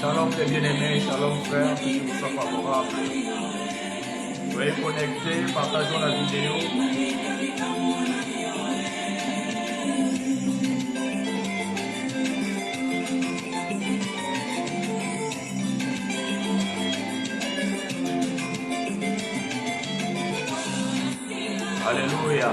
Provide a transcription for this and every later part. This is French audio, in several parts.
Shalom les bien-aimés, shalom frères, que je vous sois favorable. Soyez connectés, partageons la vidéo. Alléluia.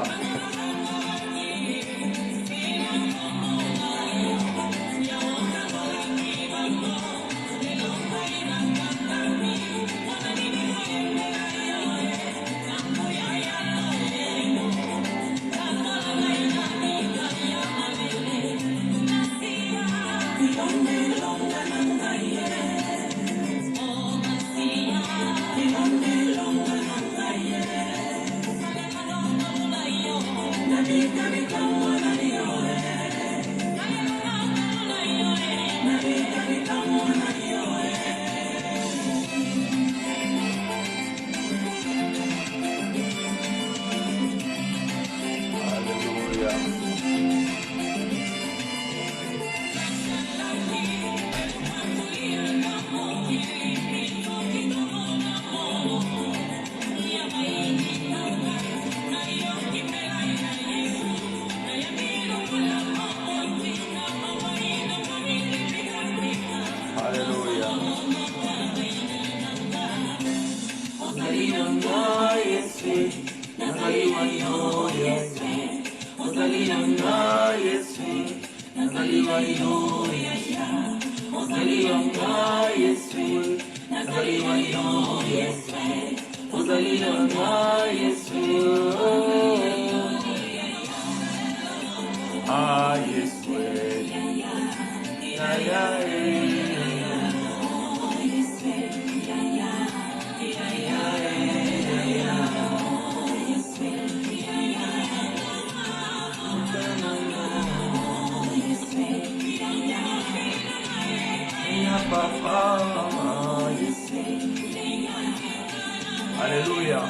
Alléluia.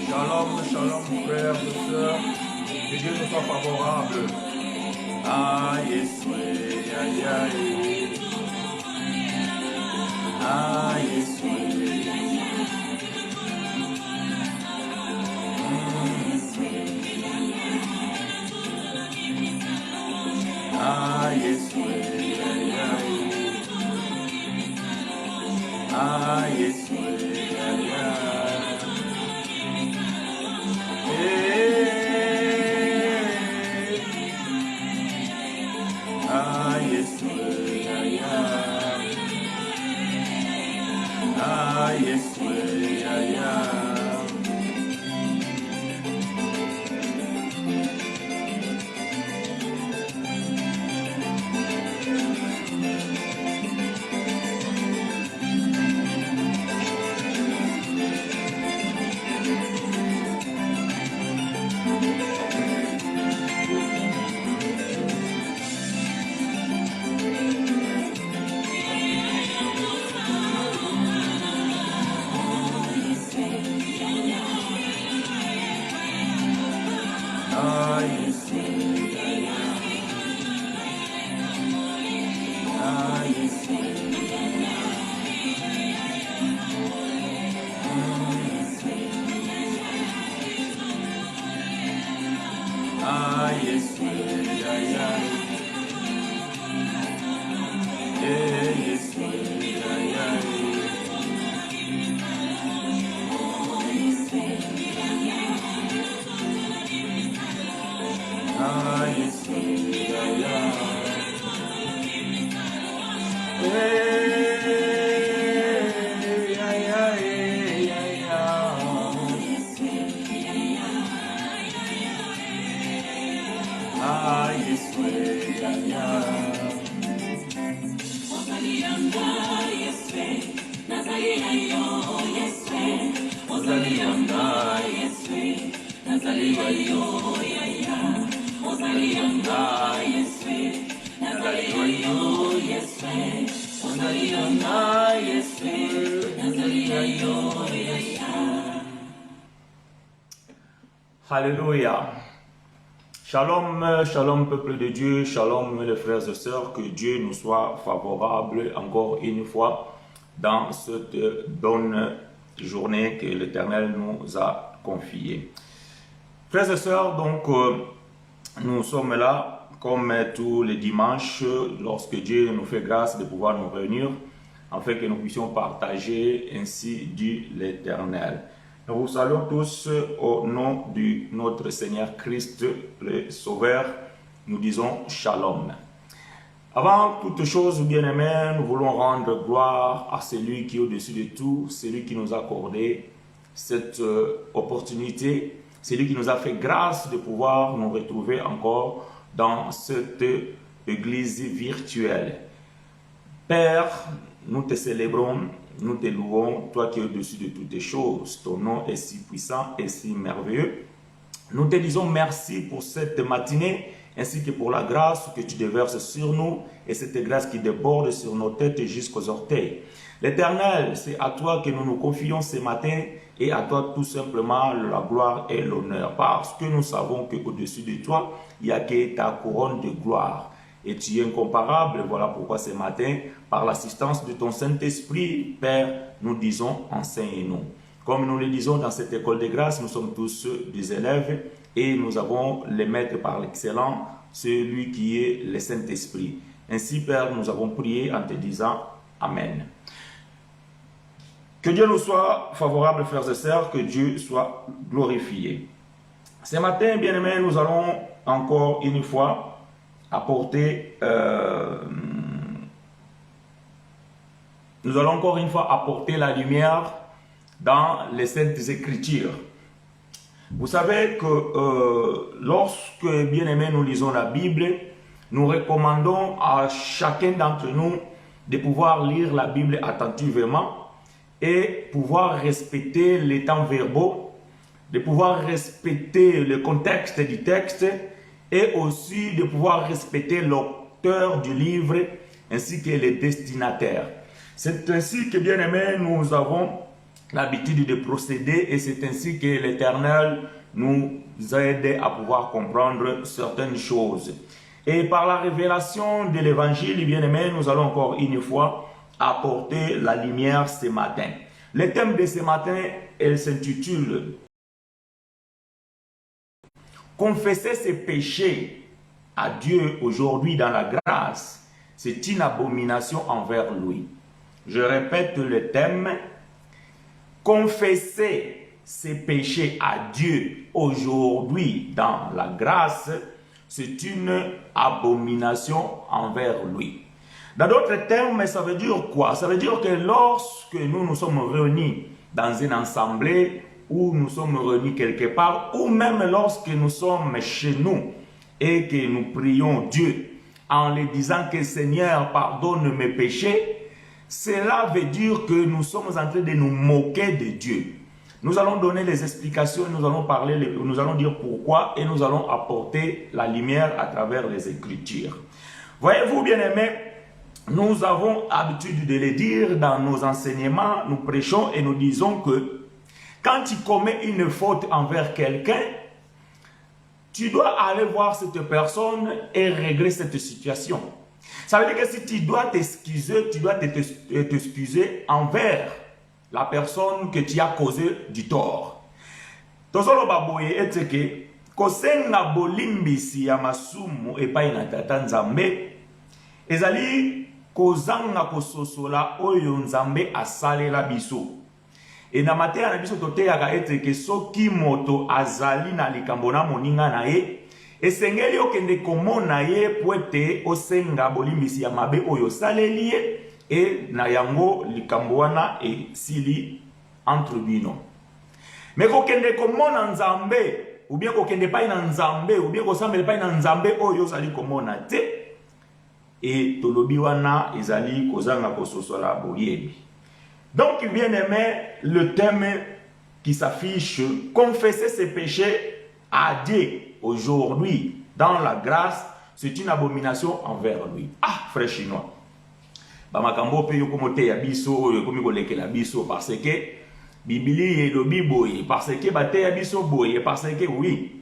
Shalom, shalom, frères et sœurs. Que Dieu nous soit favorable. Ah, yes, aïe, aïe. Ah, yes, ah, yes, aïe, aïe. Ah, yes, aïe, aïe. Ah, yes, aïe, aïe. Ah, yes, aïe, aïe. Ah, yes. Alléluia. Shalom, shalom peuple de Dieu, shalom les frères et sœurs, que Dieu nous soit favorable encore une fois dans cette bonne journée que l'Éternel nous a confiée. Frères et sœurs, donc nous sommes là comme tous les dimanches lorsque Dieu nous fait grâce de pouvoir nous réunir afin que nous puissions partager ainsi dit l'Éternel. Nous vous saluons tous au nom de notre Seigneur Christ, le Sauveur. Nous disons Shalom. Avant toute chose, bien-aimés, nous voulons rendre gloire à celui qui est au-dessus de tout, celui qui nous a accordé cette opportunité, celui qui nous a fait grâce de pouvoir nous retrouver encore dans cette église virtuelle. Père, nous te célébrons. Nous te louons, toi qui es au-dessus de toutes les choses. Ton nom est si puissant et si merveilleux. Nous te disons merci pour cette matinée, ainsi que pour la grâce que tu déverses sur nous, et cette grâce qui déborde sur nos têtes jusqu'aux orteils. L'Éternel, c'est à toi que nous nous confions ce matin, et à toi tout simplement la gloire et l'honneur, parce que nous savons qu'au-dessus de toi, il n'y a que ta couronne de gloire. Et tu es incomparable, voilà pourquoi ce matin, par l'assistance de ton Saint-Esprit, Père, nous disons, enseigne-nous. Comme nous le disons dans cette école de grâce, nous sommes tous des élèves et nous avons les maîtres par l'excellent, celui qui est le Saint-Esprit. Ainsi, Père, nous avons prié en te disant Amen. Que Dieu nous soit favorable, frères et sœurs, que Dieu soit glorifié. Ce matin, bien-aimés, nous allons encore une fois apporter, nous allons encore une fois apporter la lumière dans les Saintes Écritures. Vous savez que lorsque, bien-aimés, nous lisons la Bible, nous recommandons à chacun d'entre nous de pouvoir lire la Bible attentivement et pouvoir respecter les temps verbaux, de pouvoir respecter le contexte du texte, et aussi de pouvoir respecter l'auteur du livre ainsi que les destinataires. C'est ainsi que, bien aimés, nous avons l'habitude de procéder et c'est ainsi que l'Éternel nous aide à pouvoir comprendre certaines choses. Et par la révélation de l'Évangile, bien aimés, nous allons encore une fois apporter la lumière ce matin. Le thème de ce matin, elle s'intitule confesser ses péchés à Dieu aujourd'hui dans la grâce, c'est une abomination envers lui. Je répète le thème, confesser ses péchés à Dieu aujourd'hui dans la grâce, c'est une abomination envers lui. Dans d'autres termes, ça veut dire quoi? Ça veut dire que lorsque nous nous sommes réunis dans une assemblée, où nous sommes réunis quelque part, ou même lorsque nous sommes chez nous et que nous prions Dieu en lui disant que Seigneur pardonne mes péchés, cela veut dire que nous sommes en train de nous moquer de Dieu. Nous allons donner les explications, nous allons parler, nous allons dire pourquoi et nous allons apporter la lumière à travers les Écritures. Voyez-vous, bien-aimés, nous avons l'habitude de le dire dans nos enseignements, nous prêchons et nous disons que quand tu commets une faute envers quelqu'un, tu dois aller voir cette personne et régler cette situation. Ça veut dire que si tu dois t'excuser, tu dois t'excuser envers la personne que tu as causé du tort. Tozolo baboye eteke kosenga bolimbisi ya masumu epai na tata Nzambe ezali kozanga kososola oyo Nzambe asalela biso. Et na mateya na biso toteyaka eteke soki moto azali na likambo na moninga na ye esengeli okende komona ye po ete osenga bolimbisi ya mabe oyo saleli ye e na yango likambo wana esili entre bino. Me kokende komona Nzambe ou bien kokende pa ina nzambe, ou bien kosambela pa ina nzambe oyo ozali komona te, et tolobi wana ezali kozanga kososola boyebi. Donc, bien aimé, le thème qui s'affiche, confesser ses péchés à Dieu aujourd'hui, dans la grâce, c'est une abomination envers lui. Ah, frère chinois. Bamakambo pe yokomote ya biso, yokomi koleke la biso, parce que Bibli et le Biboye, parce que bate ya biso boye, parce que oui.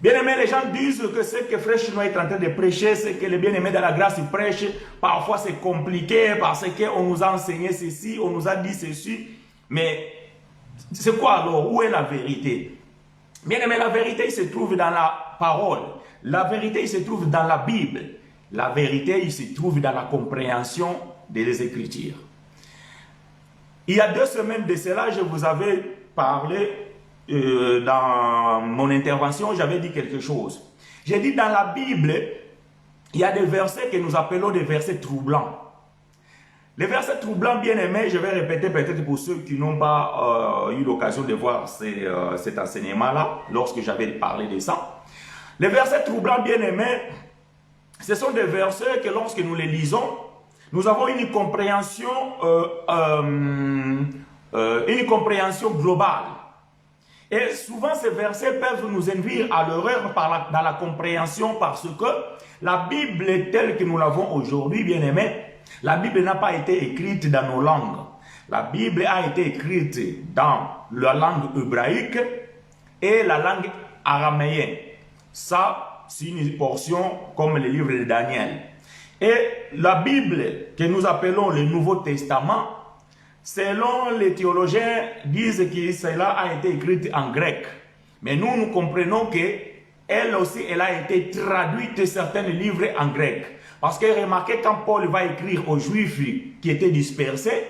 Bien aimé, les gens disent que ce que frère chinois est en train de prêcher, c'est que les bien-aimés dans la grâce ils prêchent. Parfois c'est compliqué parce qu'on nous a enseigné ceci, on nous a dit ceci. Mais c'est quoi alors? Où est la vérité? Bien aimé, la vérité il se trouve dans la parole. La vérité il se trouve dans la Bible. La vérité il se trouve dans la compréhension des Écritures. Il y a 2 semaines de cela, je vous avais parlé dans mon intervention, j'avais dit quelque chose. J'ai dit dans la Bible, il y a des versets que nous appelons des versets troublants. Les versets troublants, bien aimés, je vais répéter peut-être pour ceux qui n'ont pas eu l'occasion de voir cet enseignement-là, lorsque j'avais parlé de ça. Les versets troublants, bien aimés, ce sont des versets que lorsque nous les lisons, nous avons une compréhension globale. Et souvent, ces versets peuvent nous induire à l'erreur dans la compréhension parce que la Bible telle que nous l'avons aujourd'hui, bien aimé, la Bible n'a pas été écrite dans nos langues. La Bible a été écrite dans la langue hébraïque et la langue araméenne. Ça, c'est une portion comme le livre de Daniel. Et la Bible que nous appelons le Nouveau Testament, selon les théologiens, disent que cela a été écrit en grec. Mais nous comprenons qu'elle aussi, elle a été traduite certains livres en grec. Parce que remarquez, quand Paul va écrire aux Juifs qui étaient dispersés,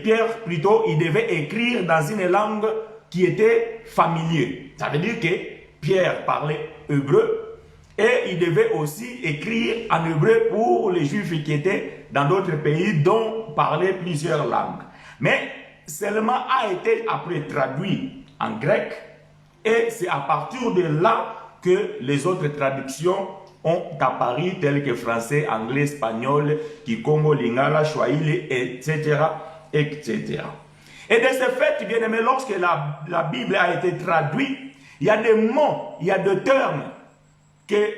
Pierre plutôt, il devait écrire dans une langue qui était familière. Ça veut dire que Pierre parlait hébreu et il devait aussi écrire en hébreu pour les Juifs qui étaient dans d'autres pays dont parlaient plusieurs langues. Mais seulement a été après traduit en grec et c'est à partir de là que les autres traductions ont apparu telles que français, anglais, espagnol, kikongo, lingala, swahili, etc., etc. Et de ce fait, bien aimé, lorsque la Bible a été traduite, il y a des mots, il y a des termes que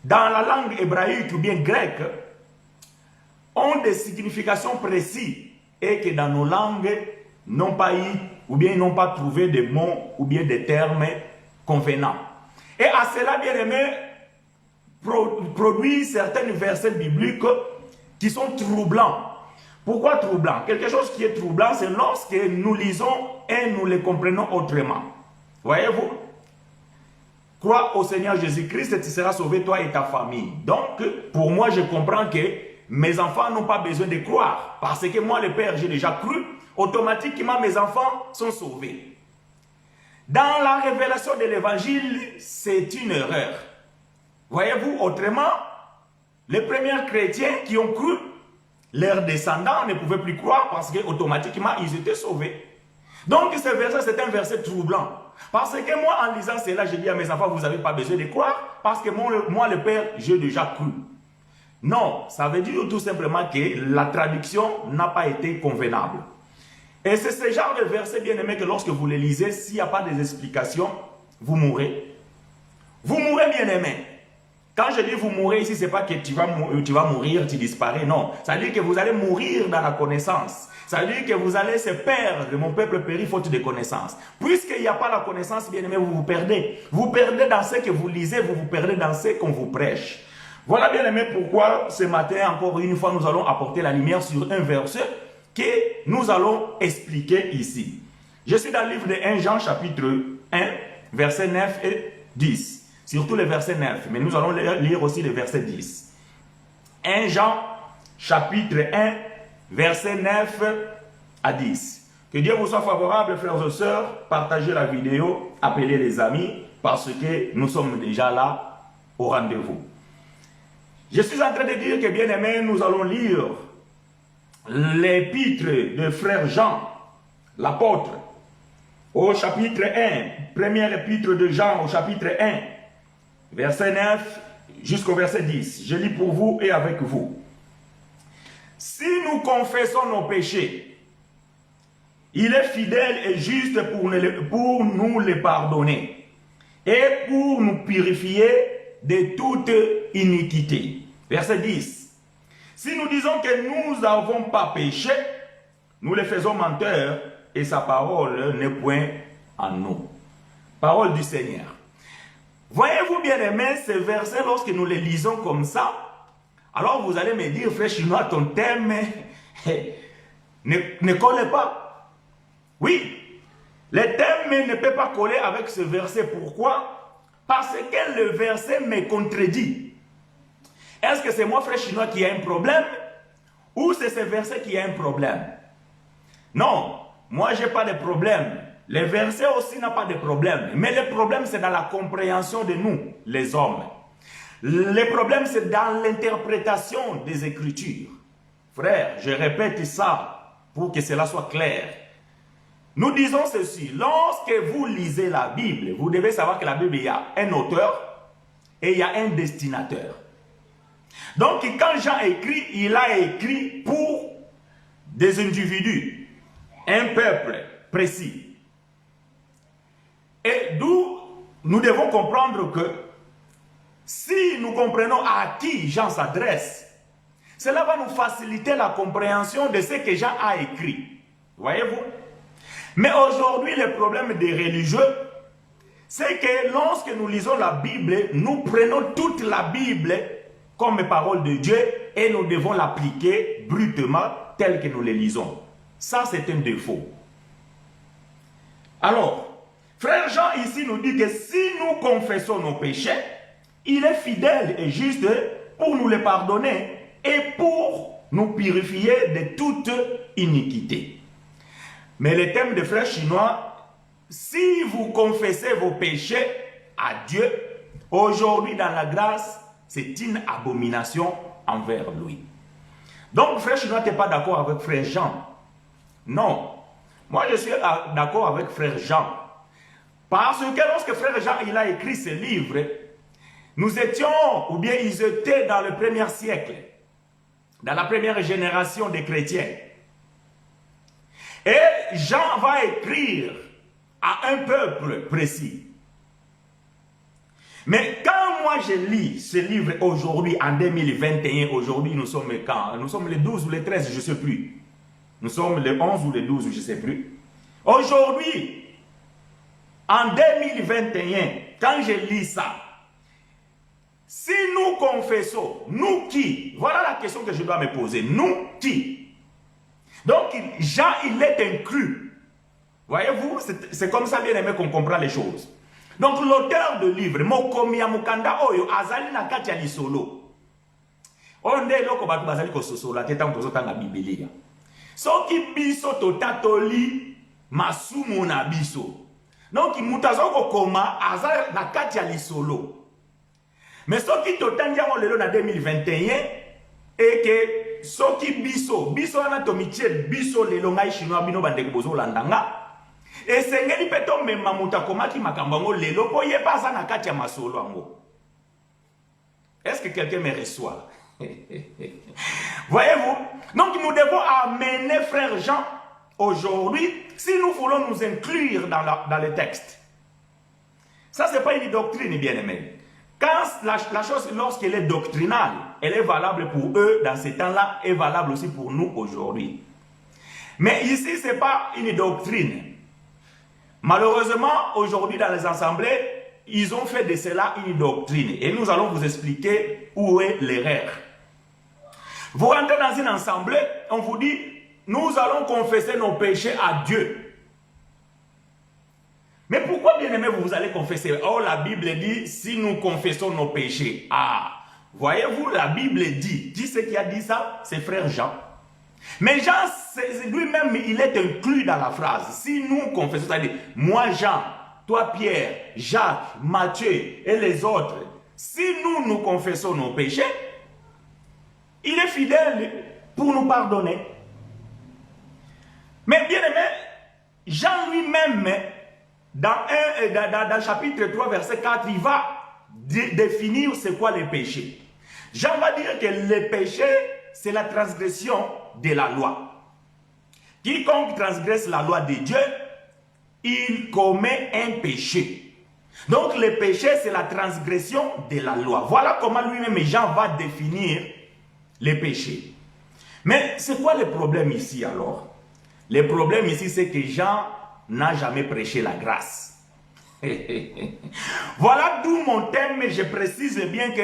dans la langue hébraïque ou bien grecque ont des significations précises et que dans nos langues n'ont pas eu ou bien n'ont pas trouvé des mots ou bien des termes convenants. Et à cela, bien aimé, produit certains versets bibliques qui sont troublants. Pourquoi troublants? Quelque chose qui est troublant, c'est lorsque nous lisons et nous les comprenons autrement. Voyez-vous? Crois au Seigneur Jésus-Christ et tu seras sauvé, toi et ta famille. Donc, pour moi, je comprends que mes enfants n'ont pas besoin de croire. Parce que moi, le Père, j'ai déjà cru. Automatiquement, mes enfants sont sauvés. Dans la révélation de l'Évangile, c'est une erreur. Voyez-vous, autrement, les premiers chrétiens qui ont cru, leurs descendants ne pouvaient plus croire parce qu'automatiquement, ils étaient sauvés. Donc, ce verset, c'est un verset troublant. Parce que moi, en lisant cela, je dis à mes enfants, vous n'avez pas besoin de croire, parce que moi, le Père, j'ai déjà cru. Non, ça veut dire tout simplement que la traduction n'a pas été convenable. Et c'est ce genre de verset, bien aimé, que lorsque vous les lisez, s'il n'y a pas d'explication, vous mourrez. Vous mourrez, bien aimé. Quand je dis vous mourrez ici, ce n'est pas que tu vas mourir, tu disparais, non. Ça veut dire que vous allez mourir dans la connaissance. Ça veut dire que vous allez se perdre. Mon peuple périt faute de connaissance. Puisqu'il n'y a pas la connaissance, bien aimé, vous vous perdez. Vous perdez dans ce que vous lisez, vous vous perdez dans ce qu'on vous prêche. Voilà, bien aimé, pourquoi ce matin, encore une fois, nous allons apporter la lumière sur un verset que nous allons expliquer ici. Je suis dans le livre de 1 Jean, chapitre 1, versets 9 et 10. Surtout le verset 9, mais nous allons lire aussi le verset 10. 1 Jean, chapitre 1, verset 9 à 10. Que Dieu vous soit favorable, frères et sœurs. Partagez la vidéo, appelez les amis, parce que nous sommes déjà là au rendez-vous. Je suis en train de dire que, bien aimé, nous allons lire l'épître de frère Jean, l'apôtre. au chapitre 1, premier épître de Jean au chapitre 1, verset 9 jusqu'au verset 10. Je lis pour vous et avec vous. Si nous confessons nos péchés, il est fidèle et juste pour nous les pardonner et pour nous purifier de toute iniquité. Verset 10. Si nous disons que nous n'avons pas péché, nous les faisons menteurs et sa parole n'est point en nous. Parole du Seigneur. Voyez-vous bien aimé, ces versets, lorsque nous les lisons comme ça, alors vous allez me dire, frère chinois, ton thème ne colle pas. Oui, le thème ne peut pas coller avec ce verset. Pourquoi? Parce que le verset me contredit. Est-ce que c'est moi, frère chinois, qui a un problème? Ou c'est ce verset qui a un problème? Non, moi je n'ai pas de problème. Le verset aussi n'a pas de problème. Mais le problème c'est dans la compréhension de nous, les hommes. Le problème c'est dans l'interprétation des Écritures. Frère, je répète ça pour que cela soit clair. Nous disons ceci, lorsque vous lisez la Bible, vous devez savoir que la Bible, il y a un auteur et il y a un destinateur. Donc quand Jean écrit, il a écrit pour des individus. Un peuple précis. Et d'où nous devons comprendre que si nous comprenons à qui Jean s'adresse, cela va nous faciliter la compréhension de ce que Jean a écrit. Voyez-vous? Mais aujourd'hui, le problème des religieux, c'est que lorsque nous lisons la Bible, nous prenons toute la Bible comme parole de Dieu et nous devons l'appliquer brutement tel que nous le lisons. Ça, c'est un défaut. Alors, frère Jean ici nous dit que si nous confessons nos péchés, il est fidèle et juste pour nous les pardonner et pour nous purifier de toute iniquité. Mais le thème de frère chinois, si vous confessez vos péchés à Dieu, aujourd'hui dans la grâce, c'est une abomination envers lui. Donc frère chinois, tu n'es pas d'accord avec frère Jean? Non, moi je suis d'accord avec frère Jean. Parce que lorsque frère Jean il a écrit ce livre, nous étions, ou bien ils étaient dans le premier siècle, dans la première génération des chrétiens. Et Jean va écrire à un peuple précis. Mais quand moi je lis ce livre aujourd'hui, en 2021, aujourd'hui nous sommes quand? Nous sommes le 12 ou le 13, je ne sais plus. Nous sommes le 11 ou le 12, je ne sais plus. Aujourd'hui, en 2021, quand je lis ça, si nous confessons, nous qui? Voilà la question que je dois me poser. Nous qui? Donc, Jean, il est inclus. Voyez-vous, c'est comme ça, bien aimé, qu'on comprend les choses. Donc, l'auteur de livre, Mokomi Amukanda Oyo, Azali Nakati Alisolo. On est là, qu'on bazali ko sosola, teta on la Bible. Soki biso totatoli masumu na biso. Donc mutazoko koma aza na kati ya lisolo. Mais soki totandiamo lelo na 2021 et que soki biso na tomitie biso lelo ngai chinois bino bandeko bozo landanga et sengeli peto mema mutakomaki makambango lelo po ye pasa na kati ya masolo ango. Est-ce que quelqu'un me reçoit? Voyez-vous? Donc nous devons amener frère Jean aujourd'hui si nous voulons nous inclure dans le texte. Ça, ce n'est pas une doctrine, bien aimé. Quand la chose, lorsqu'elle est doctrinale, elle est valable pour eux dans ces temps-là et valable aussi pour nous aujourd'hui. Mais ici, ce n'est pas une doctrine. Malheureusement, aujourd'hui dans les assemblées, ils ont fait de cela une doctrine. Et nous allons vous expliquer où est l'erreur. Vous rentrez dans une assemblée, on vous dit, nous allons confesser nos péchés à Dieu. Mais pourquoi, bien aimé, vous allez confesser? Oh, la Bible dit, si nous confessons nos péchés. Ah, voyez-vous, la Bible dit. Qui c'est qui a dit ça? C'est frère Jean. Mais Jean, lui-même, il est inclus dans la phrase. Si nous confessons, c'est-à-dire, moi Jean, toi Pierre, Jacques, Matthieu et les autres, si nous confessons nos péchés, il est fidèle pour nous pardonner. Mais bien aimé, Jean lui-même, dans chapitre 3, verset 4, il va définir c'est quoi les péchés. Jean va dire que les péchés, c'est la transgression de la loi. Quiconque transgresse la loi de Dieu, il commet un péché. Donc le péché, c'est la transgression de la loi. Voilà comment lui-même Jean va définir les péchés. Mais c'est quoi le problème ici alors? Le problème ici, c'est que Jean n'a jamais prêché la grâce. Voilà d'où mon thème, mais je précise bien que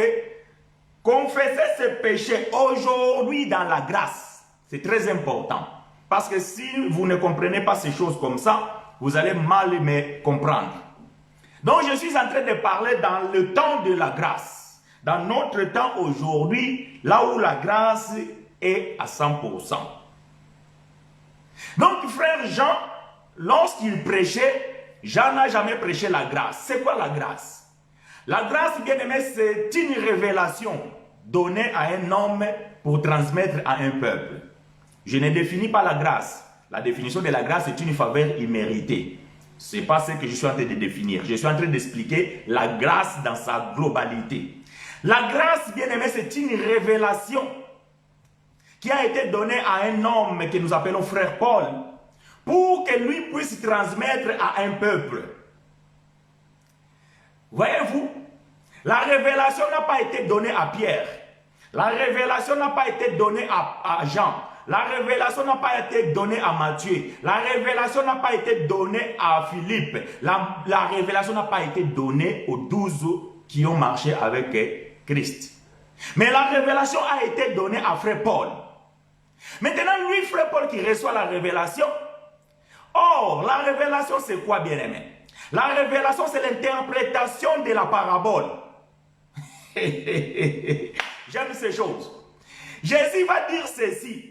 confesser ce péché aujourd'hui dans la grâce, c'est très important. Parce que si vous ne comprenez pas ces choses comme ça, vous allez mal me comprendre. Donc je suis en train de parler dans le temps de la grâce. Dans notre temps aujourd'hui, là où la grâce est à 100%. Donc frère Jean, lorsqu'il prêchait, Jean n'a jamais prêché la grâce. C'est quoi la grâce? La grâce, bien aimé, c'est une révélation donnée à un homme pour transmettre à un peuple. Je ne définis pas la grâce. La définition de la grâce est une faveur imméritée. Ce n'est pas ce que je suis en train de définir. Je suis en train d'expliquer la grâce dans sa globalité. La grâce, bien aimé, c'est une révélation qui a été donnée à un homme que nous appelons frère Paul, pour que lui puisse transmettre à un peuple. Voyez-vous, la révélation n'a pas été donnée à Pierre. La révélation n'a pas été donnée à Jean. La révélation n'a pas été donnée à Matthieu. La révélation n'a pas été donnée à Philippe. La révélation n'a pas été donnée aux 12 qui ont marché avec Christ. Mais la révélation a été donnée à frère Paul. Maintenant, lui, frère Paul, qui reçoit la révélation. Or, la révélation, c'est quoi, bien-aimé? La révélation, c'est l'interprétation de la parabole. J'aime ces choses. Jésus va dire ceci.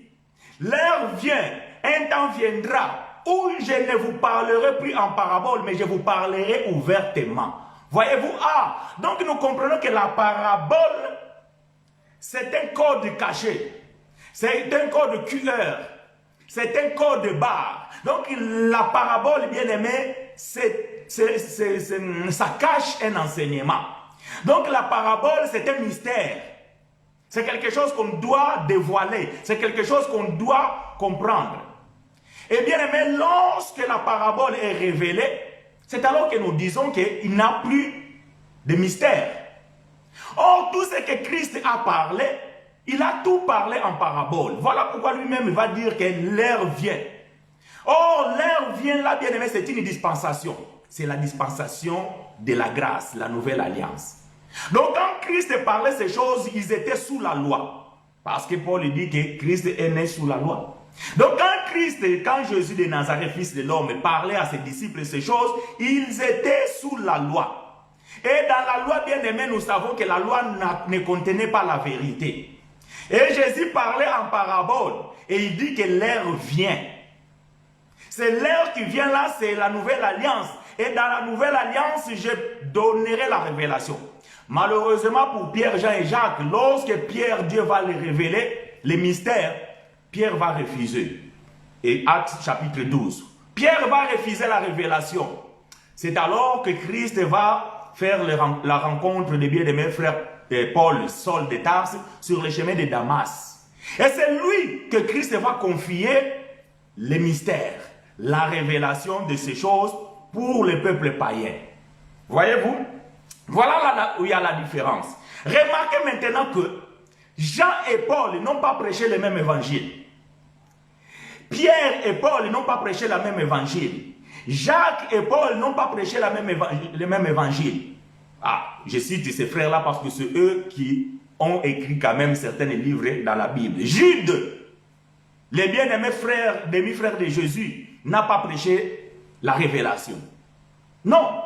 L'heure vient, un temps viendra où je ne vous parlerai plus en parabole, mais je vous parlerai ouvertement. Voyez-vous? Donc nous comprenons que la parabole, c'est un code caché. C'est un code QR. C'est un code barre. Donc la parabole, bien aimé, ça cache un enseignement. Donc la parabole, c'est un mystère. C'est quelque chose qu'on doit dévoiler. C'est quelque chose qu'on doit comprendre. Et bien aimé, lorsque la parabole est révélée, c'est alors que nous disons qu'il n'y a plus de mystère. Or, tout ce que Christ a parlé, il a tout parlé en parabole. Voilà pourquoi lui-même va dire que l'heure vient. Or, l'heure vient là, bien aimé, c'est une dispensation. C'est la dispensation de la grâce, la nouvelle alliance. Donc, quand Christ parlait ces choses, ils étaient sous la loi. Parce que Paul dit que Christ est né sous la loi. Donc, quand Jésus de Nazareth, fils de l'homme, parlait à ses disciples ces choses, ils étaient sous la loi. Et dans la loi, bien aimé, nous savons que la loi ne contenait pas la vérité. Et Jésus parlait en parabole. Et il dit que l'heure vient. C'est l'heure qui vient là, c'est la nouvelle alliance. Et dans la nouvelle alliance, je donnerai la révélation. Malheureusement pour Pierre, Jean et Jacques, lorsque Pierre, Dieu va les révéler, les mystères, Pierre va refuser. Et Actes chapitre 12. Pierre va refuser la révélation. C'est alors que Christ va faire la rencontre des bien-aimés frères Paul, Saul de Tarse, sur le chemin de Damas. Et c'est lui que Christ va confier les mystères, la révélation de ces choses pour le peuple païen. Voyez-vous? Voilà là où il y a la différence. Remarquez maintenant que Jean et Paul n'ont pas prêché le même évangile. Pierre et Paul n'ont pas prêché le même évangile. Jacques et Paul n'ont pas prêché le même évangile. Je cite ces frères-là parce que c'est eux qui ont écrit quand même certains livres dans la Bible. Jude, les bien-aimés frères, demi-frères de Jésus, n'a pas prêché la révélation. Non,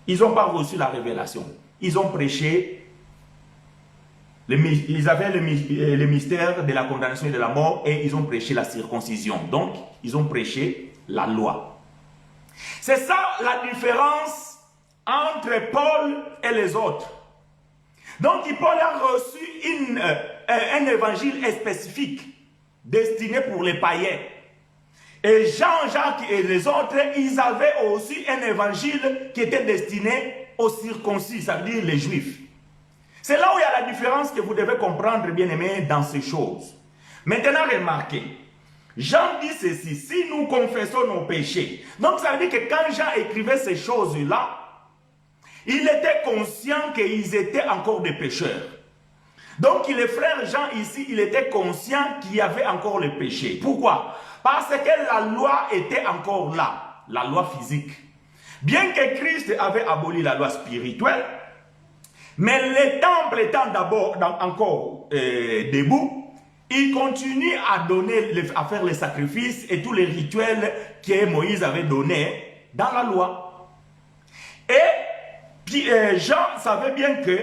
ils n'ont pas reçu la révélation. Ils ont prêché, ils avaient le mystère de la condamnation et de la mort et ils ont prêché la circoncision. Donc, ils ont prêché la loi. C'est ça la différence entre Paul et les autres. Donc, Paul a reçu un évangile spécifique destiné pour les païens. Et Jean-Jacques et les autres, ils avaient aussi un évangile qui était destiné aux circoncis, ça veut dire les juifs. C'est là où il y a la différence que vous devez comprendre, bien aimés, dans ces choses. Maintenant, remarquez, Jean dit ceci, si nous confessons nos péchés. Donc ça veut dire que quand Jean écrivait ces choses-là, il était conscient qu'ils étaient encore des pécheurs. Donc le frère Jean ici, il était conscient qu'il y avait encore le péché. Pourquoi? Parce que la loi était encore là, la loi physique. Bien que Christ avait aboli la loi spirituelle, mais le temple étant d'abord encore debout, il continue à faire les sacrifices et tous les rituels que Moïse avait donnés dans la loi. Et Jean savait bien que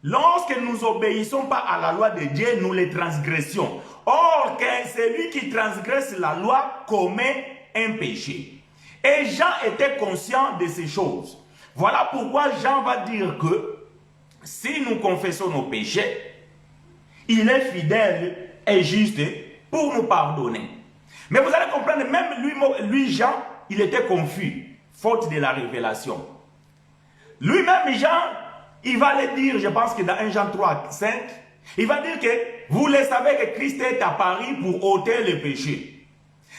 lorsque nous obéissons pas à la loi de Dieu, nous les transgressions. Or, que celui qui transgresse la loi commet un péché. Et Jean était conscient de ces choses. Voilà pourquoi Jean va dire que si nous confessons nos péchés, il est fidèle et juste pour nous pardonner. Mais vous allez comprendre, même lui Jean, il était confus, faute de la révélation. Lui-même, Jean, il va le dire, je pense que dans 1 Jean 3, 5, il va dire que vous le savez que Christ est apparu pour ôter le péché.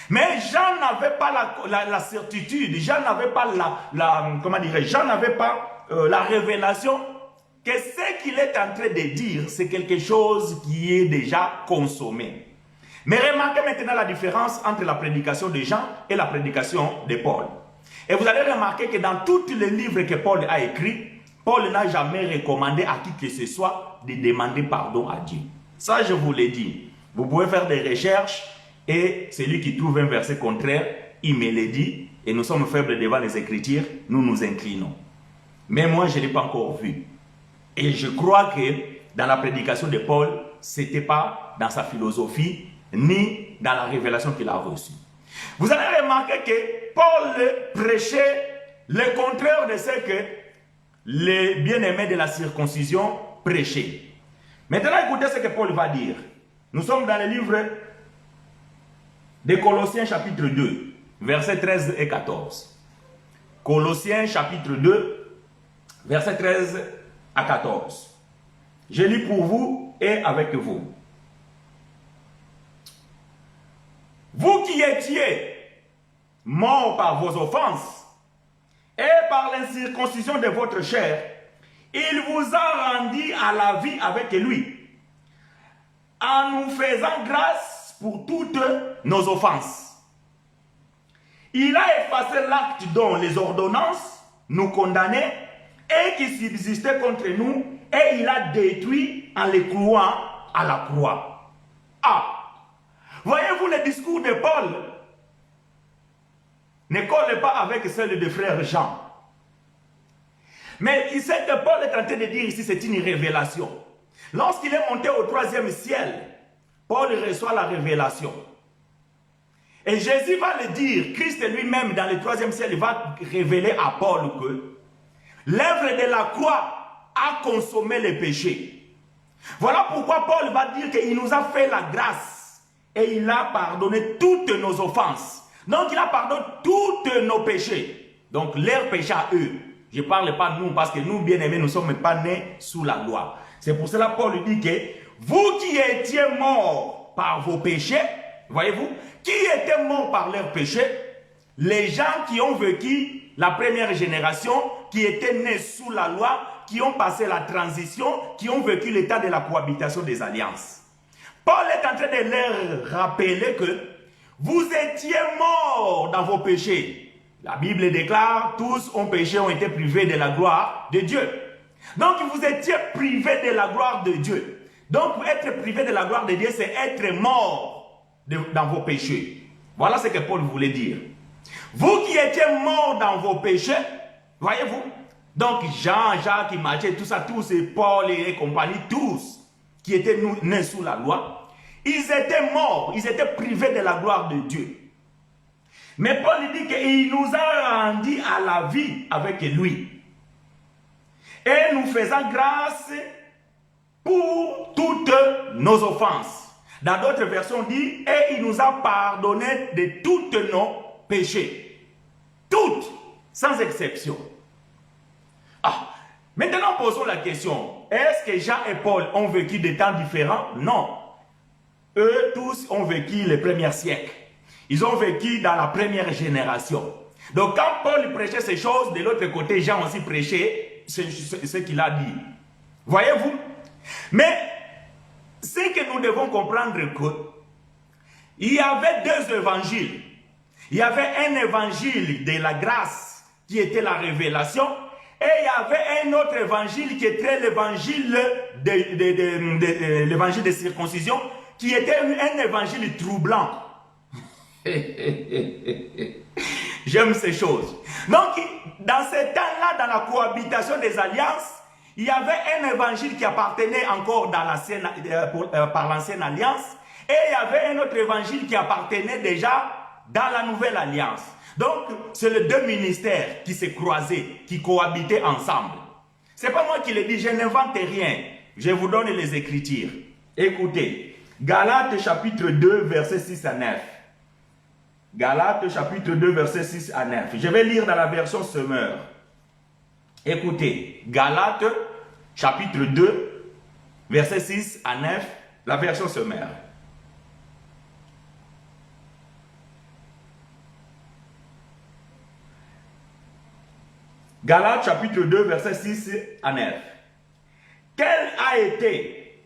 Mais Jean n'avait pas la certitude, Jean n'avait pas Jean n'avait pas la révélation que ce qu'il est en train de dire, c'est quelque chose qui est déjà consommé. Mais remarquez maintenant la différence entre la prédication de Jean et la prédication de Paul. Et vous allez remarquer que dans tous les livres que Paul a écrits, Paul n'a jamais recommandé à qui que ce soit de demander pardon à Dieu. Ça, je vous l'ai dit. Vous pouvez faire des recherches et celui qui trouve un verset contraire, il me le dit. Et nous sommes faibles devant les Écritures, nous nous inclinons. Mais moi, je ne l'ai pas encore vu. Et je crois que dans la prédication de Paul, ce n'était pas dans sa philosophie, ni dans la révélation qu'il a reçue. Vous allez remarquer que Paul prêchait le contraire de ce que les bien-aimés de la circoncision prêchaient. Maintenant, écoutez ce que Paul va dire. Nous sommes dans le livre de Colossiens chapitre 2, versets 13 et 14. Colossiens chapitre 2, versets 13 à 14. Je lis pour vous et avec vous. Vous qui étiez morts par vos offenses et par l'incirconcision de votre chair, il vous a rendu à la vie avec lui, en nous faisant grâce pour toutes nos offenses. Il a effacé l'acte dont les ordonnances nous condamnaient et qui subsistait contre nous, et il a détruit en les clouant à la croix. Ah! Voyez-vous, le discours de Paul ne colle pas avec celle de frère Jean. Mais ce que Paul est en train de dire ici, c'est une révélation. Lorsqu'il est monté au 3e ciel, Paul reçoit la révélation. Et Jésus va le dire, Christ lui-même dans le 3e ciel, il va révéler à Paul que l'œuvre de la croix a consommé le péché. Voilà pourquoi Paul va dire qu'il nous a fait la grâce et il a pardonné toutes nos offenses. Donc il a pardonné tous nos péchés. Donc leurs péchés à eux. Je ne parle pas de nous parce que nous, bien-aimés, nous ne sommes pas nés sous la loi. C'est pour cela que Paul dit que vous qui étiez morts par vos péchés, voyez-vous, qui étaient morts par leurs péchés? Les gens qui ont vécu la première génération, qui étaient nés sous la loi, qui ont passé la transition, qui ont vécu l'état de la cohabitation des alliances. Paul est en train de leur rappeler que vous étiez morts dans vos péchés. La Bible déclare, tous ont péché, ont été privés de la gloire de Dieu. Donc vous étiez privés de la gloire de Dieu. Donc être privé de la gloire de Dieu, c'est être mort dans vos péchés. Voilà ce que Paul voulait dire. Vous qui étiez morts dans vos péchés, voyez-vous, donc Jean, Jacques, Matthieu, tout ça, tous, Paul et compagnie, tous qui étaient nés sous la loi, ils étaient morts, ils étaient privés de la gloire de Dieu. Mais Paul dit qu'il nous a rendus à la vie avec lui. Et nous faisant grâce pour toutes nos offenses. Dans d'autres versions, on dit, et il nous a pardonné de toutes nos péchés. Toutes, sans exception. Ah, maintenant posons la question, est-ce que Jean et Paul ont vécu des temps différents? Non. Eux tous ont vécu les premiers siècles. Ils ont vécu dans la première génération. Donc quand Paul prêchait ces choses, de l'autre côté, Jean aussi prêchait ce qu'il a dit. Voyez-vous? Mais ce que nous devons comprendre, il y avait deux évangiles. Il y avait un évangile de la grâce qui était la révélation, et il y avait un autre évangile qui était l'évangile de circoncision, qui était un évangile troublant. J'aime ces choses. Donc, dans ces temps-là, dans la cohabitation des alliances, il y avait un évangile qui appartenait encore dans par l'ancienne alliance, et il y avait un autre évangile qui appartenait déjà dans la nouvelle alliance. Donc, c'est les deux ministères qui se croisaient, qui cohabitaient ensemble. Ce n'est pas moi qui le dis, je n'invente rien. Je vous donne les Écritures. Écoutez, Galates chapitre 2, versets 6 à 9. Galates chapitre 2, versets 6 à 9. Je vais lire dans la version Semeur. Écoutez, Galates chapitre 2, versets 6 à 9, la version Semeur. Galates chapitre 2, versets 6 à 9. Quelle a été,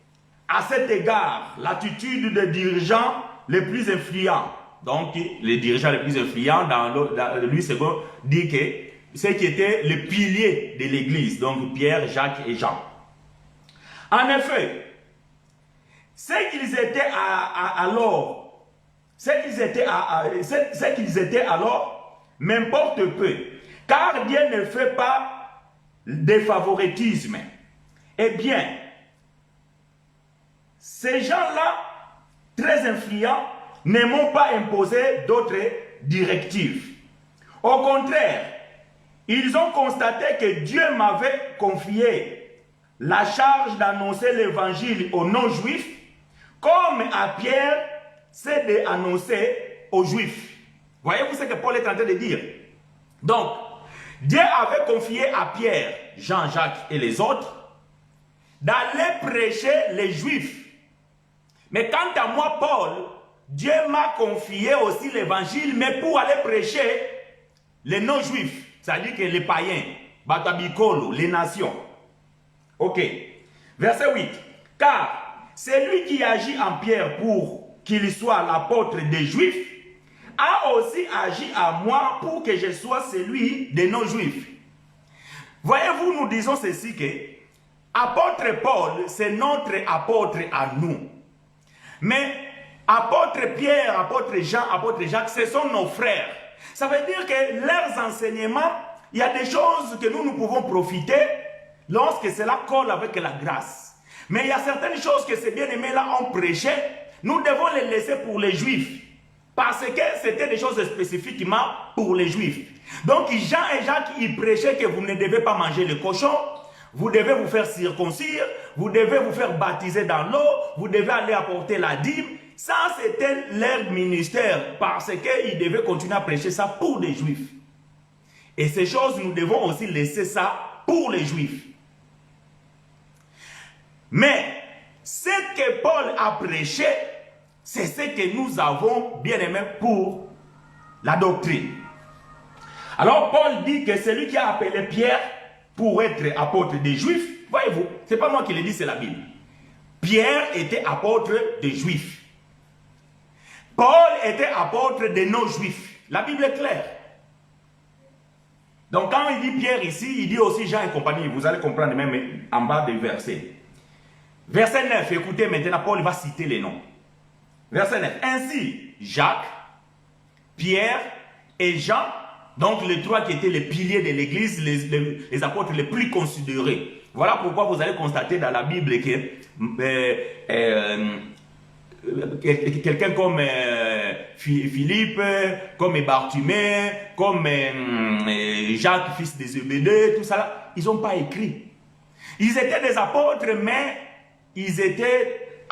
à cet égard, l'attitude des dirigeants les plus influents? Donc, les dirigeants les plus influents, dans Louis II, dit que ceux qui étaient les piliers de l'Église, donc Pierre, Jacques et Jean. En effet, ce qu'ils étaient alors, m'importe peu. Car Dieu ne fait pas de favoritisme. Eh bien, ces gens-là, très influents, ne m'ont pas imposé d'autres directives. Au contraire, ils ont constaté que Dieu m'avait confié la charge d'annoncer l'évangile aux non-juifs, comme à Pierre, c'est d'annoncer aux juifs. Voyez-vous ce que Paul est en train de dire? Donc, Dieu avait confié à Pierre, Jean, Jacques et les autres d'aller prêcher les Juifs. Mais quant à moi, Paul, Dieu m'a confié aussi l'évangile, mais pour aller prêcher les non-Juifs, c'est-à-dire que les païens, Batabikolo, les nations. Ok. Verset 8. Car celui qui agit en Pierre pour qu'il soit l'apôtre des Juifs, a aussi agi à moi pour que je sois celui des non-juifs. Voyez-vous, nous disons ceci que apôtre Paul, c'est notre apôtre à nous. Mais apôtre Pierre, apôtre Jean, apôtre Jacques, ce sont nos frères. Ça veut dire que leurs enseignements, il y a des choses que nous pouvons profiter lorsque cela colle avec la grâce. Mais il y a certaines choses que ces bien-aimés-là ont prêché, nous devons les laisser pour les Juifs. Parce que c'était des choses spécifiquement pour les Juifs. Donc Jean et Jacques, ils prêchaient que vous ne devez pas manger le cochon, vous devez vous faire circoncire, vous devez vous faire baptiser dans l'eau, vous devez aller apporter la dîme. Ça, c'était leur ministère, parce qu'ils devaient continuer à prêcher ça pour les Juifs. Et ces choses, nous devons aussi laisser ça pour les Juifs. Mais ce que Paul a prêché, c'est ce que nous avons bien aimé pour la doctrine. Alors Paul dit que celui qui a appelé Pierre pour être apôtre des Juifs, voyez-vous, ce n'est pas moi qui le dis, c'est la Bible. Pierre était apôtre des Juifs. Paul était apôtre des non-Juifs. La Bible est claire. Donc quand il dit Pierre ici, il dit aussi Jean et compagnie. Vous allez comprendre même en bas des versets. Verset 9, écoutez maintenant, Paul va citer les noms. Verset 9. Ainsi, Jacques, Pierre et Jean, donc les trois qui étaient les piliers de l'Église, les apôtres les plus considérés. Voilà pourquoi vous allez constater dans la Bible que quelqu'un comme Philippe, comme Bartimée, comme Jacques, fils de Zébédée, tout ça, là, ils n'ont pas écrit. Ils étaient des apôtres, mais ils étaient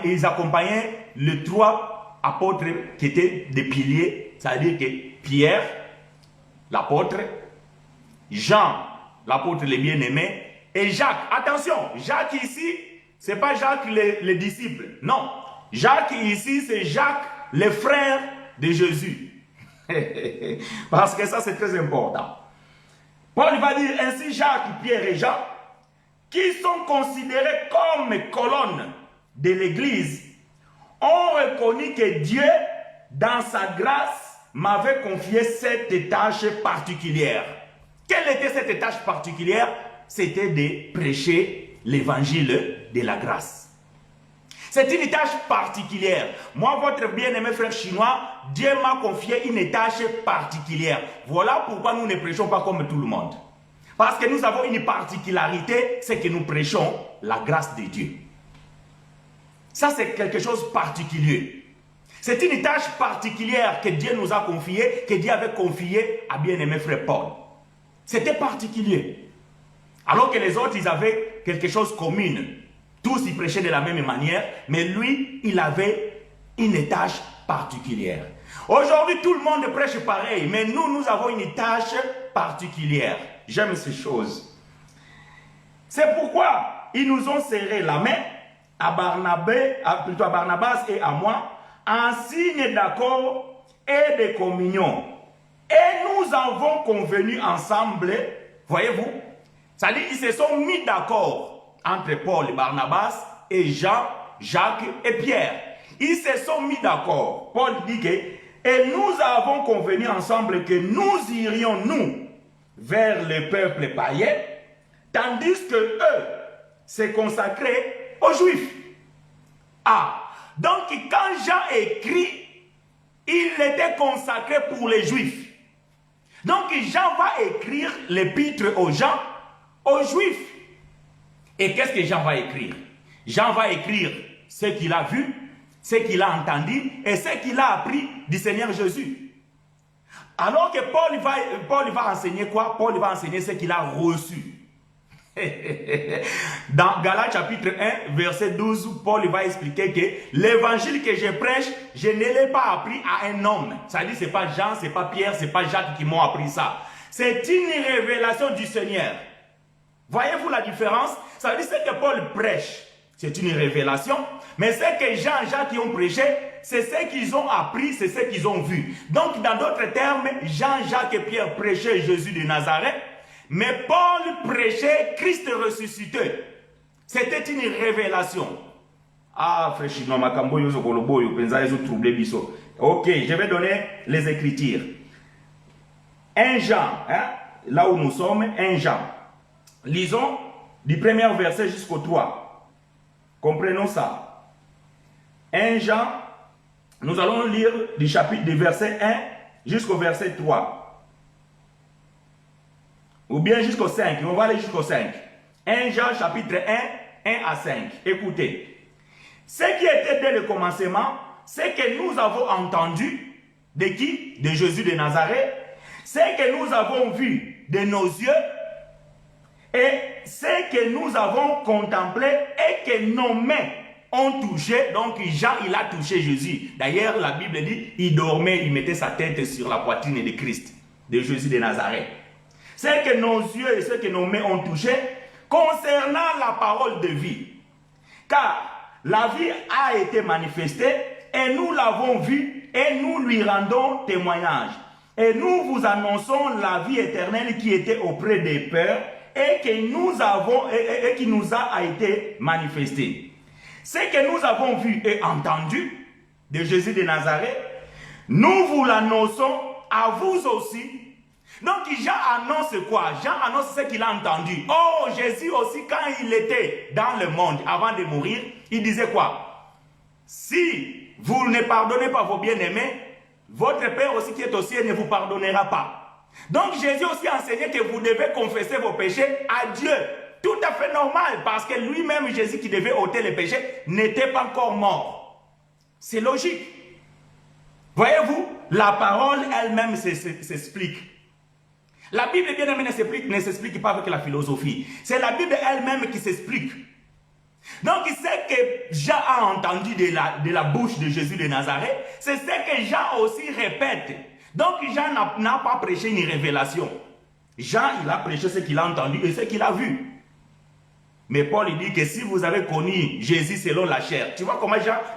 ils accompagnaient les 3 apôtres qui étaient des piliers, c'est-à-dire que Pierre, l'apôtre, Jean, l'apôtre le bien-aimé, et Jacques. Attention, Jacques ici, ce n'est pas Jacques le disciple, non. Jacques ici, c'est Jacques, le frère de Jésus. Parce que ça, c'est très important. Paul va dire ainsi Jacques, Pierre et Jean, qui sont considérés comme colonnes de l'Église, ont reconnu que Dieu, dans sa grâce, m'avait confié cette tâche particulière. Quelle était cette tâche particulière? C'était de prêcher l'évangile de la grâce. C'est une tâche particulière. Moi, votre bien-aimé frère chinois, Dieu m'a confié une tâche particulière. Voilà pourquoi nous ne prêchons pas comme tout le monde. Parce que nous avons une particularité, c'est que nous prêchons la grâce de Dieu. Ça, c'est quelque chose de particulier. C'est une tâche particulière que Dieu nous a confiée, que Dieu avait confiée à bien-aimé frère Paul. C'était particulier. Alors que les autres, ils avaient quelque chose de commun. Tous y prêchaient de la même manière, mais lui, il avait une tâche particulière. Aujourd'hui, tout le monde prêche pareil, mais nous avons une tâche particulière. J'aime ces choses. C'est pourquoi ils nous ont serré la main à Barnabas et à moi, en signe d'accord et de communion. Et nous avons convenu ensemble, voyez-vous, c'est-à-dire ils se sont mis d'accord entre Paul, Barnabas et Jean, Jacques et Pierre. Ils se sont mis d'accord. Paul dit que, et nous avons convenu ensemble que nous irions, nous, vers le peuple païen, tandis que eux se consacraient aux Juifs. Ah, donc quand Jean écrit, il était consacré pour les Juifs. Donc Jean va écrire l'épître aux gens, aux Juifs. Et qu'est-ce que Jean va écrire? Jean va écrire ce qu'il a vu, ce qu'il a entendu et ce qu'il a appris du Seigneur Jésus. Alors que Paul va enseigner quoi? Paul va enseigner ce qu'il a reçu. Dans Galates chapitre 1, verset 12, Paul va expliquer que l'évangile que je prêche, je ne l'ai pas appris à un homme. Ça dit, ce n'est pas Jean, ce n'est pas Pierre, ce n'est pas Jacques qui m'ont appris ça. C'est une révélation du Seigneur. Voyez-vous la différence? Ça veut dire ce que Paul prêche, c'est une révélation. Mais ce que Jean et Jacques ont prêché, c'est ce qu'ils ont appris, c'est ce qu'ils ont vu. Donc, dans d'autres termes, Jean, Jacques et Pierre prêchaient Jésus de Nazareth. Mais Paul prêchait Christ ressuscité. C'était une révélation. Ah, frère Chinois, Makambo Yoso Kolobo, Yopenza Yoso troublé Bisso. Ok, je vais donner les Écritures. 1 Jean, hein, là où nous sommes, 1 Jean. Lisons du premier verset jusqu'au 3. Comprenons ça. 1 Jean, nous allons lire du chapitre du verset 1 jusqu'au verset 3. Ou bien jusqu'au 5. On va aller jusqu'au 5. 1 Jean chapitre 1, 1 à 5. Écoutez. Ce qui était dès le commencement, c'est que nous avons entendu de qui? De Jésus de Nazareth. Ce que nous avons vu de nos yeux et ce que nous avons contemplé et que nos mains ont touché. Donc Jean, il a touché Jésus. D'ailleurs, la Bible dit, il dormait, il mettait sa tête sur la poitrine de Christ, de Jésus de Nazareth. Ce que nos yeux et ce que nos mains ont touché concernant la parole de vie. Car la vie a été manifestée et nous l'avons vue et nous lui rendons témoignage. Et nous vous annonçons la vie éternelle qui était auprès des pères et que nous avons et qui nous a été manifestée. Ce que nous avons vu et entendu de Jésus de Nazareth, nous vous l'annonçons à vous aussi. Donc Jean annonce quoi? Jean annonce ce qu'il a entendu. Oh, Jésus aussi, quand il était dans le monde, avant de mourir, il disait quoi? Si vous ne pardonnez pas vos bien-aimés, votre Père aussi qui est au ciel ne vous pardonnera pas. Donc Jésus aussi enseignait que vous devez confesser vos péchés à Dieu. Tout à fait normal, parce que lui-même, Jésus qui devait ôter les péchés, n'était pas encore mort. C'est logique. Voyez-vous, la parole elle-même s'explique. La Bible, bien aimée, ne s'explique pas avec la philosophie. C'est la Bible elle-même qui s'explique. Donc, ce que Jean a entendu de la bouche de Jésus de Nazareth, c'est ce que Jean aussi répète. Donc, Jean n'a pas prêché une révélation. Jean, il a prêché ce qu'il a entendu et ce qu'il a vu. Mais Paul, il dit que si vous avez connu Jésus selon la chair, tu vois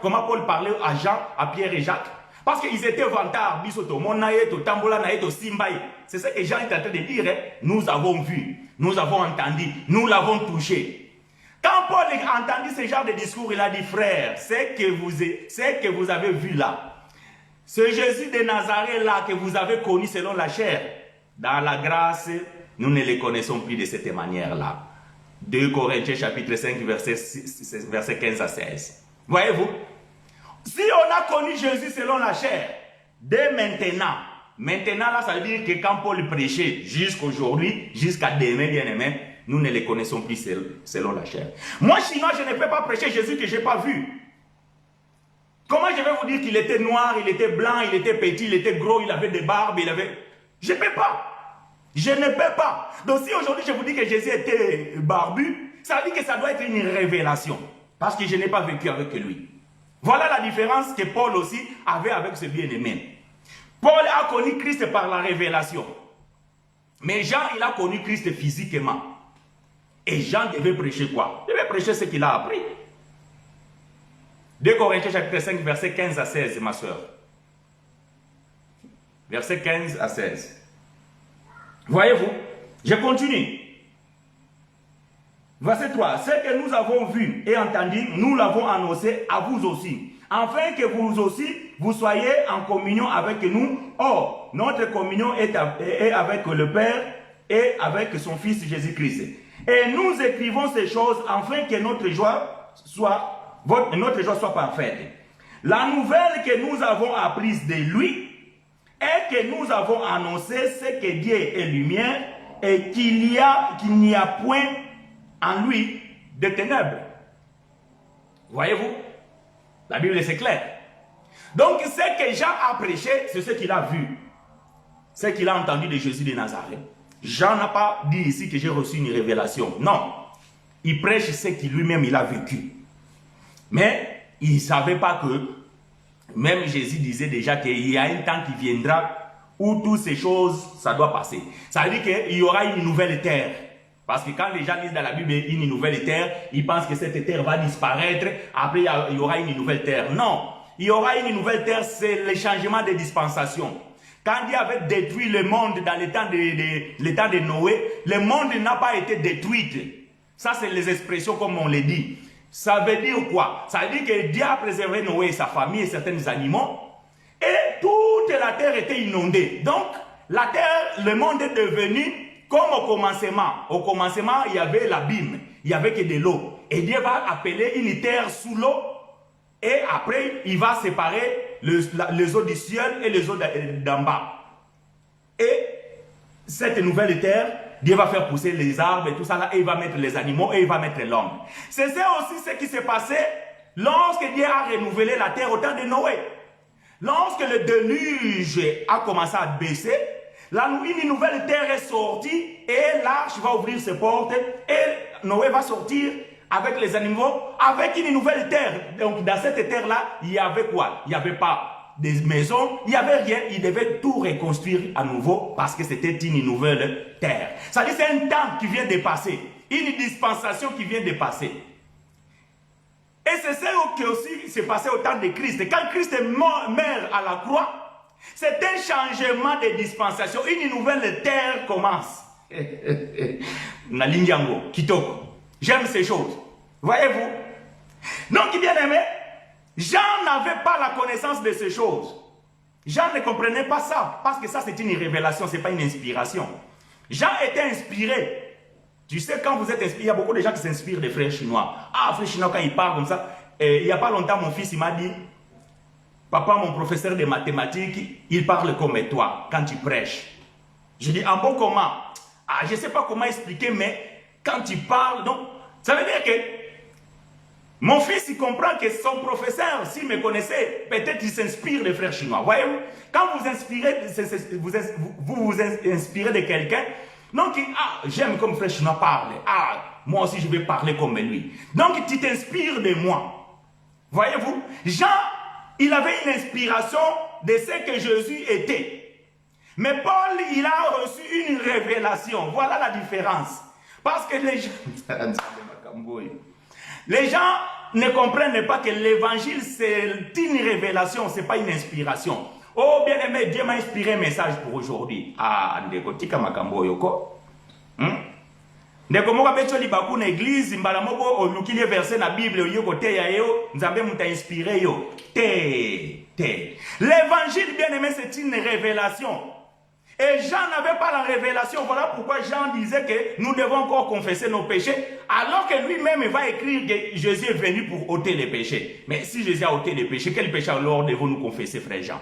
comment Paul parlait à Jean, à Pierre et Jacques? Parce qu'ils étaient vantards, c'est ce que Jean est en train de dire. Nous avons vu, nous avons entendu, nous l'avons touché. Quand Paul a entendu ce genre de discours, il a dit, frère, ce que vous avez vu là, ce Jésus de Nazareth là que vous avez connu selon la chair, dans la grâce, nous ne le connaissons plus de cette manière-là. 2 Corinthiens chapitre 5, verset 15 à 16. Voyez-vous? Si on a connu Jésus selon la chair, dès maintenant là, ça veut dire que quand Paul prêchait jusqu'aujourd'hui, jusqu'à demain, bien aimé, nous ne les connaissons plus selon la chair. Moi, sinon, je ne peux pas prêcher Jésus que je n'ai pas vu. Comment je vais vous dire qu'il était noir, il était blanc, il était petit, il était gros, il avait des barbes, il avait... Je ne peux pas. Je ne peux pas. Donc si aujourd'hui je vous dis que Jésus était barbu, ça veut dire que ça doit être une révélation. Parce que je n'ai pas vécu avec lui. Voilà la différence que Paul aussi avait avec ce bien-aimé. Paul a connu Christ par la révélation. Mais Jean, il a connu Christ physiquement. Et Jean devait prêcher quoi? Il devait prêcher ce qu'il a appris. 2 Corinthiens chapitre 5, verset 15 à 16, ma soeur. Verset 15 à 16. Voyez-vous, je continue. Verset 3. Ce que nous avons vu et entendu, nous l'avons annoncé à vous aussi, afin que vous aussi, vous soyez en communion avec nous. Or, notre communion est avec le Père et avec son Fils Jésus-Christ. Et nous écrivons ces choses afin que notre joie soit parfaite. La nouvelle que nous avons apprise de lui, et que nous avons annoncé ce que Dieu est lumière et qu'il n'y a point en lui de ténèbres. Voyez-vous? La Bible c'est clair. Donc ce que Jean a prêché, c'est ce qu'il a vu. Ce qu'il a entendu de Jésus de Nazareth. Jean n'a pas dit ici que j'ai reçu une révélation. Non. Il prêche ce qu'il lui-même il a vécu. Mais il ne savait pas que même Jésus disait déjà qu'il y a un temps qui viendra où toutes ces choses, ça doit passer. Ça veut dire qu'il y aura une nouvelle terre. Parce que quand les gens lisent dans la Bible une nouvelle terre, ils pensent que cette terre va disparaître. Après, il y aura une nouvelle terre. Non. Il y aura une nouvelle terre, c'est le changement de dispensation. Quand Dieu avait détruit le monde dans le temps de Noé, le monde n'a pas été détruit. Ça, c'est les expressions comme on les dit. Ça veut dire quoi? Ça veut dire que Dieu a préservé Noé et sa famille et certains animaux. Et toute la terre était inondée. Donc, la terre, le monde est devenu comme au commencement. Au commencement, il y avait l'abîme. Il n'y avait que de l'eau. Et Dieu va appeler une terre sous l'eau. Et après, il va séparer les eaux du ciel et les eaux d'en bas. Et cette nouvelle terre, Dieu va faire pousser les arbres et tout ça là, et il va mettre les animaux et il va mettre l'homme. C'est aussi ce qui s'est passé lorsque Dieu a renouvelé la terre au temps de Noé. Lorsque le déluge a commencé à baisser, une nouvelle terre est sortie et l'arche va ouvrir ses portes et Noé va sortir avec les animaux, avec une nouvelle terre. Donc dans cette terre-là, il y avait quoi? Il n'y avait pas des maisons, il n'y avait rien, il devait tout reconstruire à nouveau parce que c'était une nouvelle terre. Ça dit c'est un temps qui vient de passer, une dispensation qui vient de passer. Et c'est ça qui aussi s'est passé au temps de Christ. Quand Christ meurt à la croix, c'est un changement de dispensation, une nouvelle terre commence. Nalingiango, Kitoko. J'aime ces choses. Voyez-vous? Donc, bien aimé, Jean n'avait pas la connaissance de ces choses. Jean ne comprenait pas ça, parce que ça c'est une révélation, ce n'est pas une inspiration. Jean était inspiré. Tu sais, quand vous êtes inspiré, il y a beaucoup de gens qui s'inspirent des frères chinois. Ah, frère chinois, quand ils parlent comme ça, il n'y a pas longtemps, mon fils, il m'a dit, papa, mon professeur de mathématiques, il parle comme toi, quand tu prêches. Je dis, en bon comment? Ah, je ne sais pas comment expliquer, mais quand tu parles, donc, ça veut dire que mon fils, il comprend que son professeur, s'il me connaissait, peut-être il s'inspire des frères chinois. Voyez-vous, quand vous inspirez, vous inspirez de quelqu'un, Donc, ah, j'aime comme frère chinois parle. Ah, moi aussi je vais parler comme lui. Donc, tu t'inspires de moi. Voyez-vous, Jean, il avait une inspiration de ce que Jésus était. Mais Paul, il a reçu une révélation. Voilà la différence. Parce que les gens ne comprennent pas que l'évangile, c'est une révélation, ce n'est pas une inspiration. Oh, bien aimé, Dieu m'a inspiré un message pour aujourd'hui. Ah, ndeko, tika makambo yoko. Ndeko moka becho li baku na église, mbala moko oluki les versets na Bible yoko te ya yo, nzambe muta inspiré yo. Te. L'évangile, bien aimé, c'est une révélation. Et Jean n'avait pas la révélation. Voilà pourquoi Jean disait que nous devons encore confesser nos péchés, alors que lui-même va écrire que Jésus est venu pour ôter les péchés. Mais si Jésus a ôté les péchés, quel péché alors devons-nous confesser, frère Jean?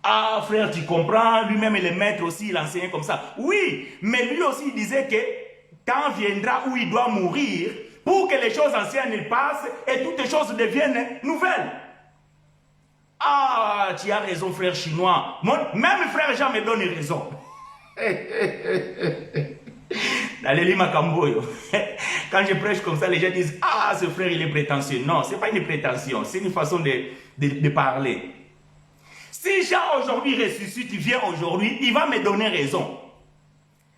Ah, frère, tu comprends, lui-même est le maître aussi, il enseignait comme ça. Oui, mais lui aussi il disait que temps viendra où il doit mourir pour que les choses anciennes passent et toutes les choses deviennent nouvelles. Ah, tu as raison, frère chinois. Même frère Jean me donne raison. Quand je prêche comme ça, les gens disent, ah, ce frère, il est prétentieux. Non, ce n'est pas une prétention, c'est une façon de parler. Si Jean aujourd'hui ressuscite, il vient aujourd'hui, il va me donner raison.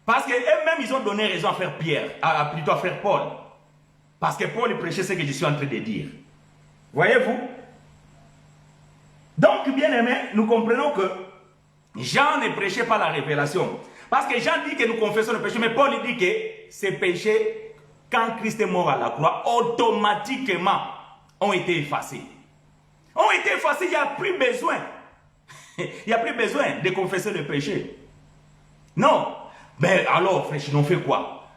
Parce qu'eux-mêmes, ils ont donné raison à frère Pierre, plutôt à frère Paul. Parce que Paul prêchait ce que je suis en train de dire. Voyez-vous? Donc, bien aimé, nous comprenons que Jean ne prêchait pas la révélation. Parce que Jean dit que nous confessons le péché, mais Paul dit que ces péchés, quand Christ est mort à la croix, automatiquement ont été effacés. Ont été effacés, il n'y a plus besoin. Il n'y a plus besoin de confesser le péché. Non. Mais alors, frère, on fait quoi?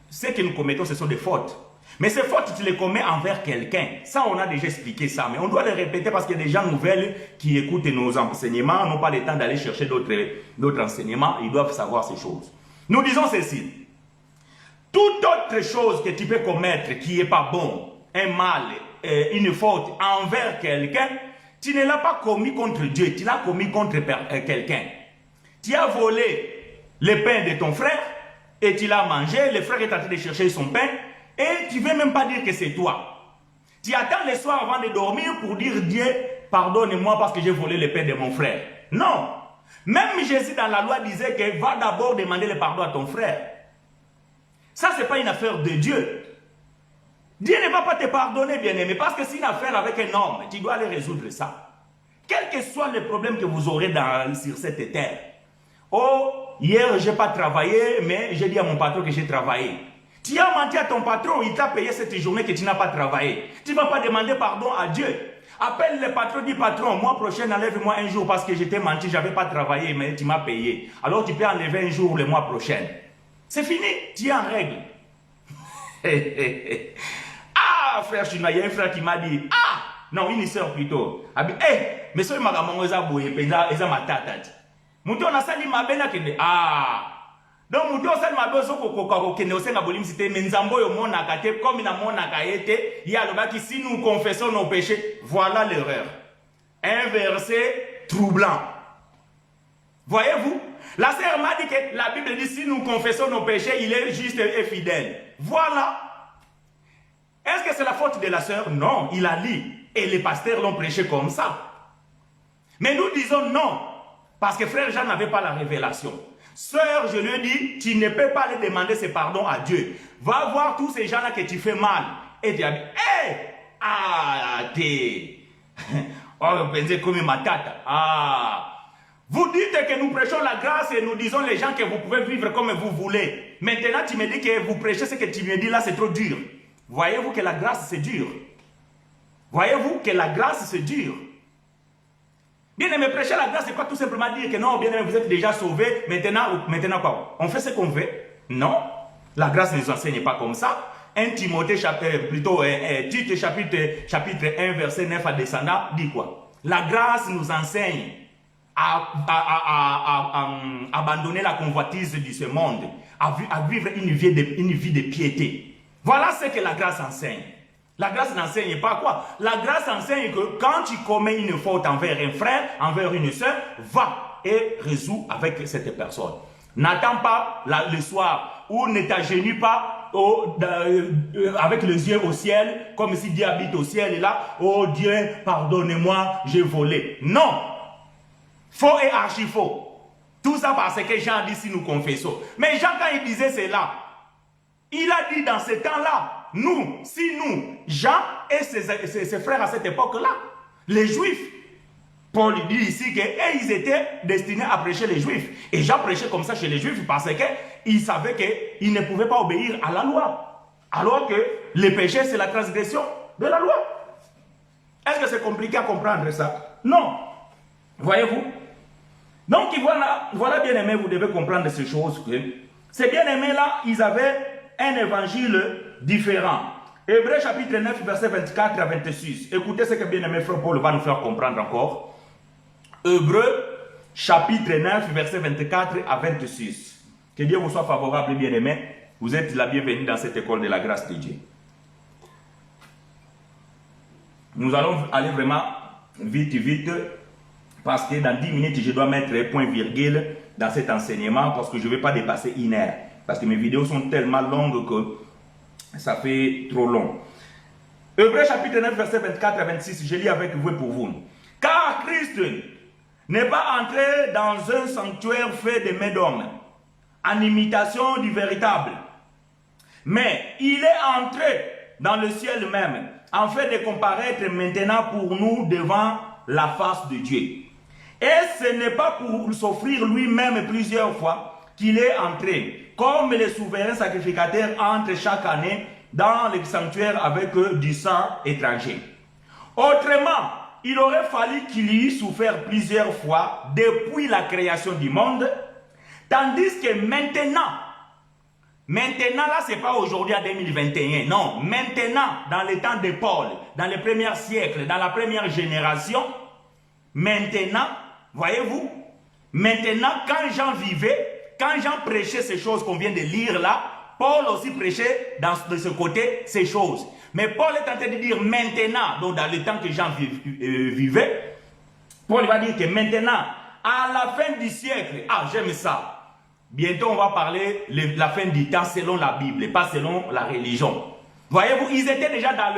Ce que nous commettons, ce sont des fautes. Mais ces fautes, tu les commets envers quelqu'un. Ça, on a déjà expliqué ça. Mais on doit les répéter parce qu'il y a des gens nouvelles qui écoutent nos enseignements, n'ont pas le temps d'aller chercher d'autres enseignements. Ils doivent savoir ces choses. Nous disons ceci. Toute autre chose que tu peux commettre qui n'est pas bon, un mal, une faute envers quelqu'un, tu ne l'as pas commis contre Dieu, tu l'as commis contre quelqu'un. Tu as volé le pain de ton frère et tu l'as mangé, le frère est en train de chercher son pain et tu ne veux même pas dire que c'est toi. Tu attends le soir avant de dormir pour dire Dieu, pardonne-moi parce que j'ai volé le pain de mon frère. Non. Même Jésus dans la loi disait que va d'abord demander le pardon à ton frère. Ça, ce n'est pas une affaire de Dieu. Dieu ne va pas te pardonner, bien-aimé, parce que c'est une affaire avec un homme. Tu dois aller résoudre ça. Quel que soit le problème que vous aurez sur cette terre. Oh, hier, je n'ai pas travaillé, mais j'ai dit à mon patron que j'ai travaillé. Tu as menti à ton patron, il t'a payé cette journée que tu n'as pas travaillé. Tu ne vas pas demander pardon à Dieu. Appelle le patron, dis patron, mois prochain, enlève-moi un jour parce que j'étais menti, je n'avais pas travaillé, mais tu m'as payé. Alors tu peux enlever un jour le mois prochain. C'est fini, tu es en règle. Ah, frère chinois, il y a un frère qui m'a dit, ah, non, une sœur plutôt. Mais ce magaman, ils ont ma tata. Mouton a sali ma bena kende. Ah. Donc mouton sali ma beso ko kende osenga bolim cité mais nzambo yo mona kate comme na mona kaete, il y a le bas qui si nous confessons nos péchés, voilà l'erreur. Un verset troublant. Voyez-vous? La sœur m'a dit que la Bible dit si nous confessons nos péchés, il est juste et fidèle. Voilà. Est-ce que c'est la faute de la sœur? Non, il a lu. Et les pasteurs l'ont prêché comme ça. Mais nous disons non. Parce que frère Jean n'avait pas la révélation. Sœur, je lui ai dit, tu ne peux pas aller demander ce pardon à Dieu. Va voir tous ces gens-là que tu fais mal. Et tu as dit, hé, ah, t'es... Oh, pensez comme ma tata. Ah. Vous dites que nous prêchons la grâce et nous disons les gens que vous pouvez vivre comme vous voulez. Maintenant, tu me dis que vous prêchez ce que tu me dis là, c'est trop dur. Voyez-vous que la grâce, c'est dur. Voyez-vous que la grâce, c'est dur. Bien aimé, prêcher la grâce, c'est pas tout simplement dire que non, bien aimé, vous êtes déjà sauvés, maintenant quoi? On fait ce qu'on veut? Non. La grâce ne nous enseigne pas comme ça. 1 Timothée, Tite chapitre 1, verset 9 à descendant, dit quoi? La grâce nous enseigne à abandonner la convoitise de ce monde, à vivre une vie de piété. Voilà ce que la grâce enseigne. La grâce n'enseigne pas quoi? La grâce enseigne que quand tu commets une faute envers un frère, envers une soeur, va et résous avec cette personne. N'attends pas le soir ou ne t'agenouille pas avec les yeux au ciel, comme si Dieu habite au ciel et là, oh Dieu, pardonnez-moi, j'ai volé. Non! Faux et archi faux. Tout ça parce que Jean dit si nous confessons. Mais Jean, quand il disait cela, il a dit dans ce temps-là, nous, Jean et ses frères à cette époque-là, les Juifs, Paul dit ici qu'ils étaient destinés à prêcher les Juifs. Et Jean prêchait comme ça chez les Juifs parce qu'il savait qu'ils ne pouvaient pas obéir à la loi. Alors que le péché, c'est la transgression de la loi. Est-ce que c'est compliqué à comprendre ça? Non. Voyez-vous? Donc voilà bien aimé, vous devez comprendre ces choses. Ces bien aimés là, ils avaient un évangile différent. Hébreux chapitre 9, verset 24 à 26. Écoutez ce que bien aimé frère Paul va nous faire comprendre encore. Hébreux chapitre 9, verset 24 à 26. Que Dieu vous soit favorable, bien aimé. Vous êtes la bienvenue dans cette école de la grâce de Dieu. Nous allons aller vraiment vite. Parce que dans 10 minutes, je dois mettre point virgule dans cet enseignement parce que je ne vais pas dépasser 1 heure. Parce que mes vidéos sont tellement longues que ça fait trop long. Hébreux chapitre 9, verset 24 à 26, je lis avec vous et pour vous. Car Christ n'est pas entré dans un sanctuaire fait de mains d'hommes, en imitation du véritable. Mais il est entré dans le ciel même, en fait de comparaître maintenant pour nous devant la face de Dieu. Et ce n'est pas pour s'offrir lui-même plusieurs fois qu'il est entré, comme les souverains sacrificateurs entrent chaque année dans le sanctuaire avec du sang étranger. Autrement, il aurait fallu qu'il y ait souffert plusieurs fois depuis la création du monde, tandis que maintenant là, ce n'est pas aujourd'hui en 2021, non, maintenant, dans le temps de Paul, dans les premiers siècles, dans la première génération, maintenant, voyez-vous, maintenant, quand Jean vivait, quand Jean prêchait ces choses qu'on vient de lire là, Paul aussi prêchait de ce côté ces choses. Mais Paul est en train de dire maintenant, donc dans le temps que Jean vivait, Paul va dire que maintenant, à la fin du siècle, ah j'aime ça, bientôt on va parler de la fin du temps selon la Bible et pas selon la religion. Voyez-vous, ils étaient déjà dans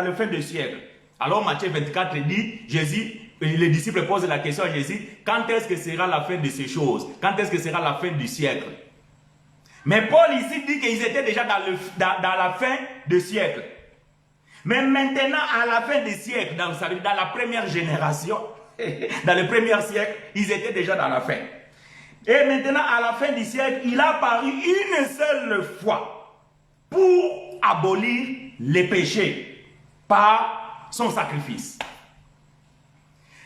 le fin du siècle. Alors Matthieu 24 dit, Jésus, les disciples posent la question à Jésus, quand est-ce que sera la fin de ces choses? Quand est-ce que sera la fin du siècle? Mais Paul ici dit qu'ils étaient déjà dans la fin du siècle. Mais maintenant, à la fin du siècle, dans la première génération, dans le premier siècle, ils étaient déjà dans la fin. Et maintenant, à la fin du siècle, il a apparu une seule fois pour abolir les péchés par son sacrifice.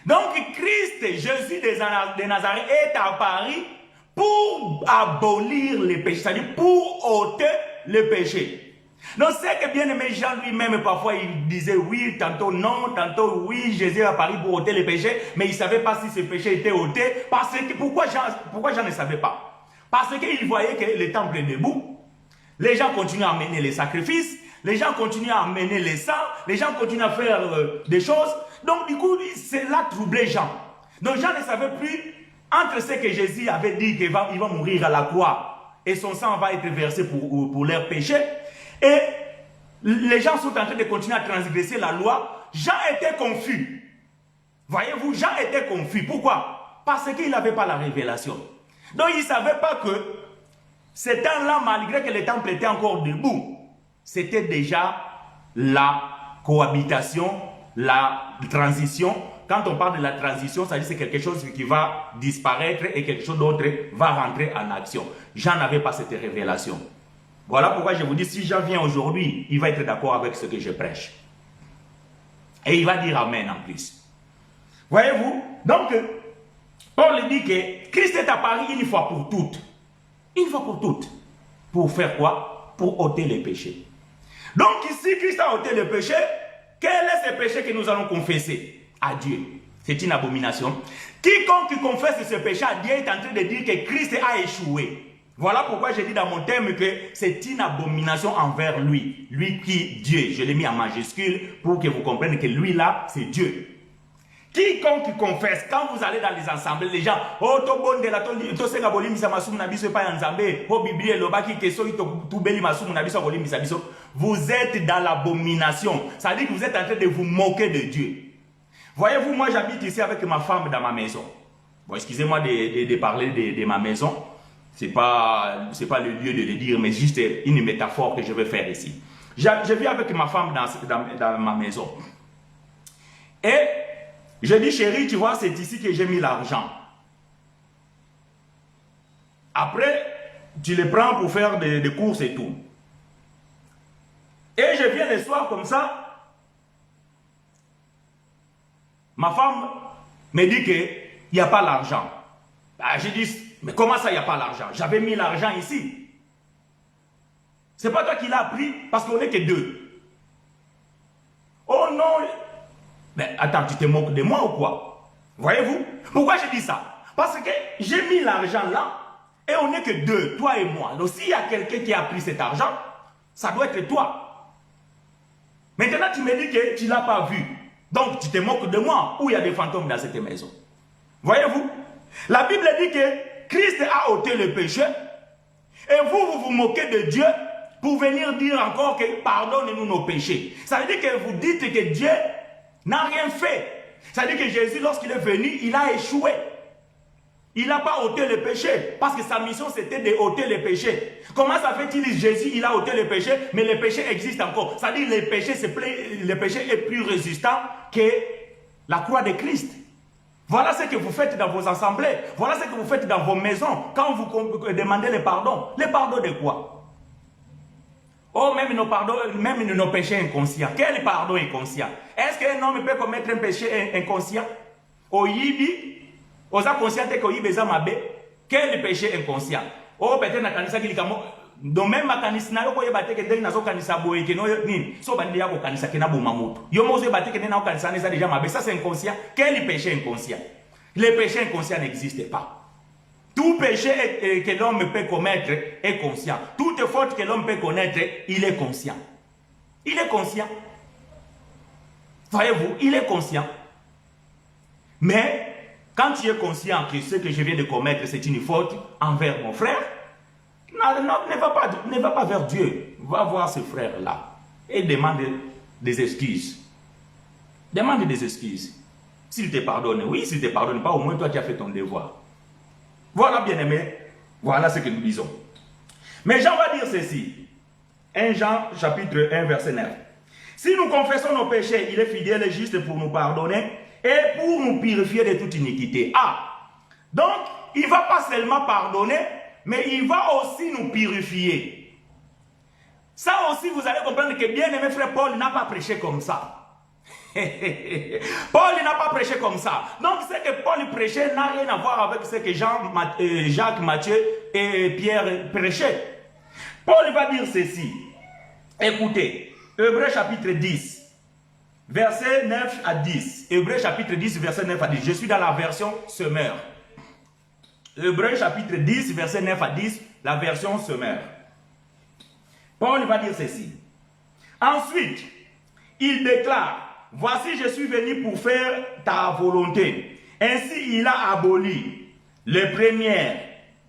Donc, Christ, Jésus de Nazareth, est apparu pour abolir les péchés, c'est-à-dire pour ôter les péchés. Donc, c'est que bien aimé Jean lui-même, parfois, il disait oui, tantôt non, tantôt oui, Jésus est apparu pour ôter les péchés, mais il ne savait pas si ces péchés étaient ôtés. Pourquoi Jean ne savait pas? Parce qu'il voyait que le temple est debout, les gens continuent à amener les sacrifices, les gens continuent à amener les sangs, les gens continuent à faire des choses. Donc, du coup, cela troublait Jean. Donc, Jean ne savait plus entre ce que Jésus avait dit qu'il va mourir à la croix et son sang va être versé pour leurs péchés. Et les gens sont en train de continuer à transgresser la loi. Jean était confus. Voyez-vous, Jean était confus. Pourquoi? Parce qu'il n'avait pas la révélation. Donc, il ne savait pas que ce temps-là, malgré que le temple était encore debout, c'était déjà la cohabitation, la transition. Quand on parle de la transition, ça veut dire que c'est quelque chose qui va disparaître et quelque chose d'autre va rentrer en action. Jean n'avait pas cette révélation. Voilà pourquoi je vous dis, si Jean vient aujourd'hui, il va être d'accord avec ce que je prêche. Et il va dire Amen en plus. Voyez-vous? Donc, Paul dit que Christ est apparu une fois pour toutes. Une fois pour toutes. Pour faire quoi? Pour ôter les péchés. Donc ici, Christ a ôté le péché. Quel est ce péché que nous allons confesser à Dieu? C'est une abomination. Quiconque confesse ce péché à Dieu est en train de dire que Christ a échoué. Voilà pourquoi je dis dans mon thème que c'est une abomination envers lui. Lui qui est Dieu. Je l'ai mis en majuscule pour que vous compreniez que lui là, c'est Dieu. Quiconque confesse, quand vous allez dans les assemblées, les gens, oh, to bonde la to senga bolimi sa masumu na biso pa nzambe, oh Bible lobaki ke soki to beli masumu na biso bolimi sa biso. Vous êtes dans l'abomination. Ça veut dire que vous êtes en train de vous moquer de Dieu. Voyez-vous, moi j'habite ici avec ma femme dans ma maison. Bon, excusez-moi de parler de ma maison. C'est pas le lieu de le dire, mais juste une métaphore que je vais faire ici. Je vis avec ma femme dans ma maison. Et je dis, chérie, tu vois, c'est ici que j'ai mis l'argent. Après, tu les prends pour faire des courses et tout. Et je viens le soir comme ça. Ma femme me dit qu'il n'y a pas l'argent. Ah, je dis, mais comment ça, il n'y a pas l'argent? J'avais mis l'argent ici. C'est pas toi qui l'as pris parce qu'on n'est que deux. Oh non. Mais attends, tu te moques de moi ou quoi? Voyez-vous? Pourquoi je dis ça? Parce que j'ai mis l'argent là et on n'est que deux, toi et moi. Donc s'il y a quelqu'un qui a pris cet argent, ça doit être toi. Maintenant, tu me dis que tu ne l'as pas vu. Donc, tu te moques de moi ou il y a des fantômes dans cette maison. Voyez-vous? La Bible dit que Christ a ôté le péché et vous vous moquez de Dieu pour venir dire encore que pardonne-nous nos péchés. Ça veut dire que vous dites que Dieu n'a rien fait. Ça veut dire que Jésus, lorsqu'il est venu, il a échoué. Il n'a pas ôté le péché, parce que sa mission c'était de ôter le péché. Comment ça fait-il Jésus, il a ôté le péché, mais le péché existe encore. Ça veut dire que le péché est plus résistant que la croix de Christ. Voilà ce que vous faites dans vos assemblées. Voilà ce que vous faites dans vos maisons. Quand vous demandez le pardon. Le pardon de quoi? Oh, même nos péchés inconscients. Quel pardon inconscient? Est-ce qu'un homme peut commettre un péché inconscient? Au yibi, aux inconscients que yibi mabe. Quel péché inconscient? Oh, peut-être na kanisa kilikamo. Donc même ma kanisa na yoko yebate ke ndenge nazo kanisa boye ke no nini. So bandi yako kanisa ke na boma moto. Yo mozo yebate ke na kanisa na déjà mabe. Ça c'est inconscient. Quel péché inconscient? Les péchés inconscients n'existent pas. Tout péché que l'homme peut commettre est conscient. Toute faute que l'homme peut connaître, il est conscient. Il est conscient. Voyez-vous, il est conscient. Mais, quand tu es conscient que ce que je viens de commettre, c'est une faute envers mon frère, ne va pas vers Dieu. Va voir ce frère-là et demande des excuses. Demande des excuses. S'il te pardonne, oui, s'il ne te pardonne pas, au moins toi tu as fait ton devoir. Voilà, bien-aimé, voilà ce que nous disons. Mais Jean va dire ceci. 1 Jean, chapitre 1, verset 9. Si nous confessons nos péchés, il est fidèle et juste pour nous pardonner et pour nous purifier de toute iniquité. Ah, donc, il ne va pas seulement pardonner, mais il va aussi nous purifier. Ça aussi, vous allez comprendre que bien-aimé frère Paul n'a pas prêché comme ça. Paul n'a pas prêché comme ça. Donc ce que Paul prêchait n'a rien à voir avec ce que Jacques, Matthieu et Pierre prêchaient. Paul va dire ceci. Écoutez, Hébreux chapitre 10, verset 9 à 10. Hébreux chapitre 10, verset 9 à 10. Je suis dans la version Semeur. Hébreux chapitre 10, verset 9 à 10, la version Semeur. Paul va dire ceci. Ensuite, il déclare: voici, je suis venu pour faire ta volonté. Ainsi, il a aboli le premier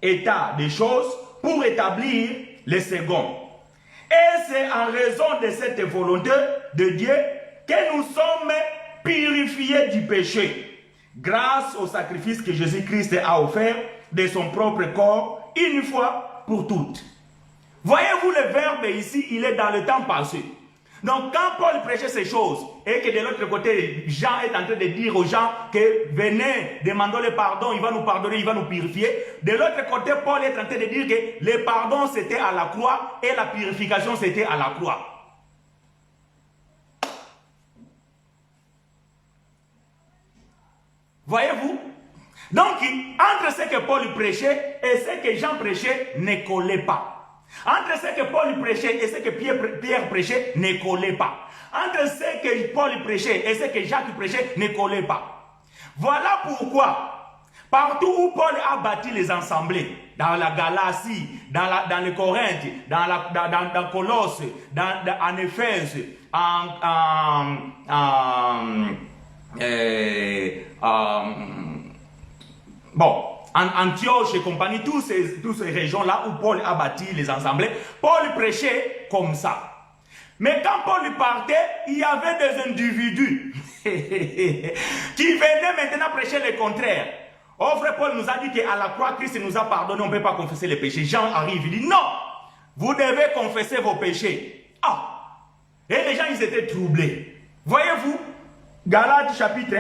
état des choses pour établir le second. Et c'est en raison de cette volonté de Dieu que nous sommes purifiés du péché, grâce au sacrifice que Jésus-Christ a offert de son propre corps, une fois pour toutes. Voyez-vous, le verbe ici, il est dans le temps passé. Donc quand Paul prêchait ces choses et que de l'autre côté Jean est en train de dire aux gens que venez, demandons le pardon, il va nous pardonner, il va nous purifier. De l'autre côté Paul est en train de dire que le pardon c'était à la croix et la purification c'était à la croix. Voyez-vous? Donc entre ce que Paul prêchait et ce que Jean prêchait ne collait pas. Entre ce que Paul prêchait et ce que Pierre prêchait ne collait pas. Entre ce que Paul prêchait et ce que Jacques prêchait ne collait pas. Voilà pourquoi, partout où Paul a bâti les assemblées, dans la Galatie, dans le Corinthe, dans Colosse, en Éphèse, bon, Antioche et compagnie, tous ces régions-là où Paul a bâti les assemblées, Paul prêchait comme ça. Mais quand Paul partait, il y avait des individus qui venaient maintenant prêcher le contraire. Oh frère, Paul nous a dit qu'à la croix, Christ nous a pardonné, on ne peut pas confesser les péchés. Jean arrive, il dit non, vous devez confesser vos péchés. Ah! Et les gens, ils étaient troublés. Voyez-vous, Galates chapitre 1.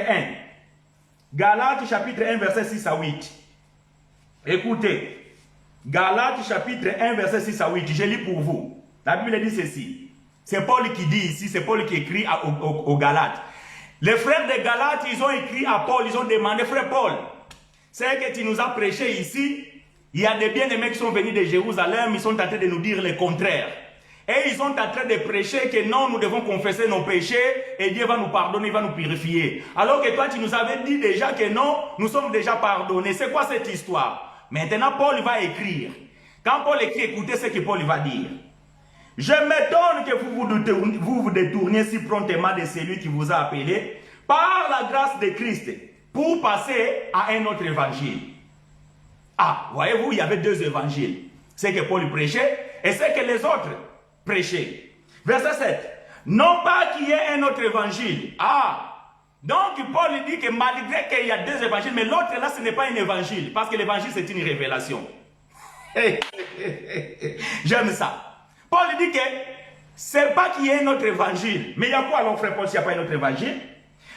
Galates chapitre 1, verset 6 à 8. Écoutez, Galates chapitre 1, verset 6 à 8, je lis pour vous. La Bible dit ceci. C'est Paul qui dit ici, c'est Paul qui écrit aux Galates. Les frères de Galates, ils ont écrit à Paul, ils ont demandé, frère Paul, c'est que tu nous as prêché ici, il y a des bien-aimés qui sont venus de Jérusalem, ils sont en train de nous dire le contraire. Et ils sont en train de prêcher que non, nous devons confesser nos péchés et Dieu va nous pardonner, il va nous purifier. Alors que toi, tu nous avais dit déjà que non, nous sommes déjà pardonnés. C'est quoi cette histoire? Maintenant, Paul va écrire. Quand Paul écrit, écoutez ce que Paul va dire. Je m'étonne que vous vous détourniez si promptement de celui qui vous a appelé par la grâce de Christ pour passer à un autre évangile. Ah, voyez-vous, il y avait deux évangiles. C'est que Paul prêchait et c'est que les autres prêchaient. Verset 7. Non pas qu'il y ait un autre évangile. Ah, donc Paul dit que malgré qu'il y a deux évangiles, mais l'autre là, ce n'est pas un évangile. Parce que l'évangile, c'est une révélation. J'aime ça. Paul dit que c'est pas qu'il y ait un autre évangile. Mais il y a quoi alors, frère Paul, s'il n'y a pas un autre évangile?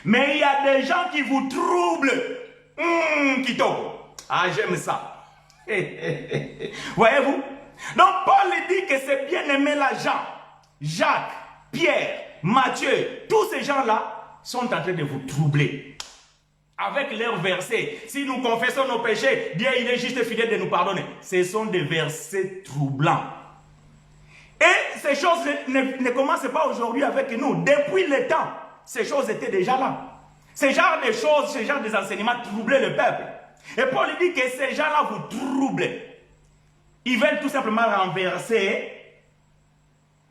Mais il y a des gens qui vous troublent. Kitoko. Ah, j'aime ça. Voyez-vous? Donc Paul dit que c'est bien aimé là, Jean, Jacques, Pierre, Matthieu, tous ces gens-là sont en train de vous troubler. Avec leurs versets, si nous confessons nos péchés, Dieu il est juste fidèle de nous pardonner. Ce sont des versets troublants. Et ces choses ne commencent pas aujourd'hui avec nous. Depuis le temps, ces choses étaient déjà là. Ce genre de choses, ce genre d'enseignements troublaient le peuple. Et Paul dit que ces gens-là vous troublent. Ils veulent tout simplement renverser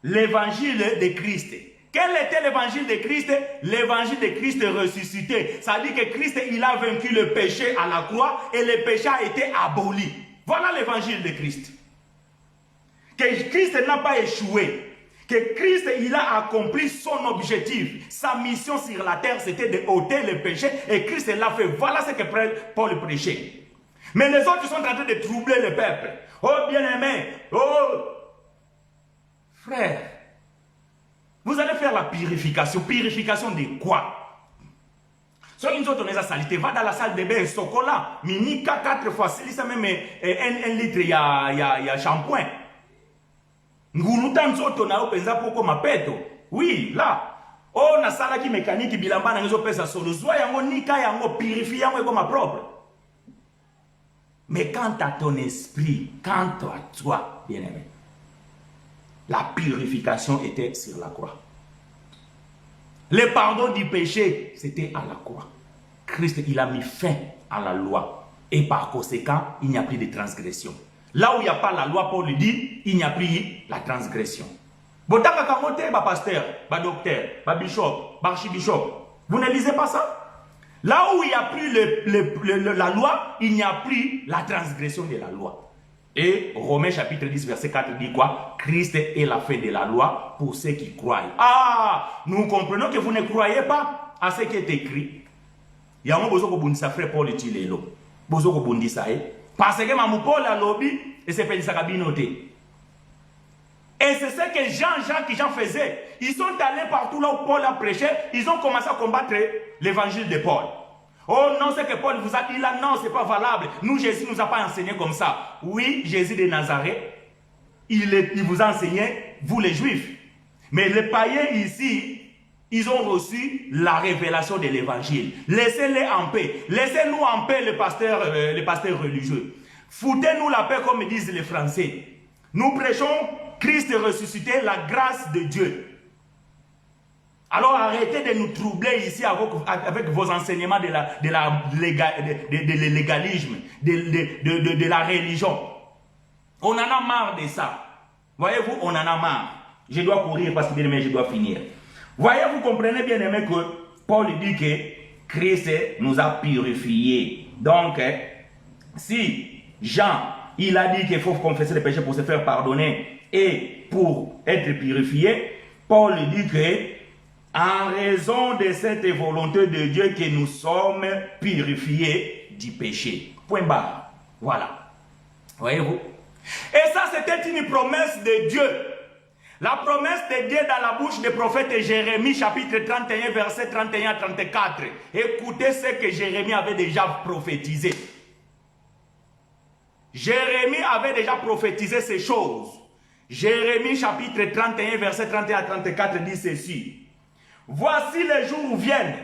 l'évangile de Christ. Quel était l'évangile de Christ? L'évangile de Christ ressuscité. Ça dit que Christ, il a vaincu le péché à la croix et le péché a été aboli. Voilà l'évangile de Christ. Que Christ n'a pas échoué. Que Christ, il a accompli son objectif. Sa mission sur la terre, c'était de ôter le péché. Et Christ l'a fait. Voilà ce que Paul prêchait. Mais les autres sont en train de troubler le peuple. Oh bien-aimé, oh frère, vous allez faire la purification. Purification de quoi? So une autre a salité, va dans la salle de bain, chocolat, minika 4 fois, c'est ça même 1 litre, il y a shampoing. Ngulutan zoto na openza poko mapeto. Oui, là. Oh na sala ki mécanique bilamba na ngezo pesa solo. Zwa yango nika yango purifie yango eko ma propre. Mais quant à ton esprit, quant à toi, bien-aimé, la purification était sur la croix. Le pardon du péché, c'était à la croix. Christ, il a mis fin à la loi. Et par conséquent, il n'y a plus de transgression. Là où il n'y a pas la loi, Paul dit, il n'y a plus la transgression. Botaka kamote, ba pasteur, ba docteur, ba bishop, ba archibishop. Vous ne lisez pas ça? Là où il n'y a plus la loi, il n'y a plus la transgression de la loi. Et Romains chapitre 10, verset 4 dit quoi? Christ est la fin de la loi pour ceux qui croient. Ah, nous comprenons que vous ne croyez pas à ce qui est écrit. Il y a un besoin que vous frère Paul est besoin que vous dites ça. Parce que Mamou Paul a lobby et c'est fait ça kabinoté. Et c'est ce que Jean faisait. Ils sont allés partout là où Paul a prêché. Ils ont commencé à combattre l'évangile de Paul. Oh non, ce que Paul vous a dit là, non, c'est pas valable. Nous, Jésus ne nous a pas enseigné comme ça. Oui, Jésus de Nazareth, il vous a enseigné, vous les Juifs. Mais les païens ici, ils ont reçu la révélation de l'évangile. Laissez-les en paix. Laissez-nous en paix, les pasteurs religieux. Foutez-nous la paix comme disent les Français. Nous prêchons Christ ressuscité, la grâce de Dieu. Alors arrêtez de nous troubler ici avec vos enseignements de l'égalisme, de la religion. On en a marre de ça. Voyez-vous, on en a marre. Je dois courir parce que bien aimé, je dois finir. Voyez, vous comprenez bien aimé que Paul dit que Christ nous a purifiés. Donc, si Jean, il a dit qu'il faut confesser les péchés pour se faire pardonner et pour être purifié, Paul dit que en raison de cette volonté de Dieu que nous sommes purifiés du péché. Point barre. Voilà. Voyez-vous? Et ça, c'était une promesse de Dieu. La promesse de Dieu dans la bouche du prophète Jérémie, chapitre 31, verset 31 à 34. Écoutez ce que Jérémie avait déjà prophétisé. Jérémie avait déjà prophétisé ces choses. Jérémie, chapitre 31, verset 31 à 34 dit ceci. Voici les jours viennent.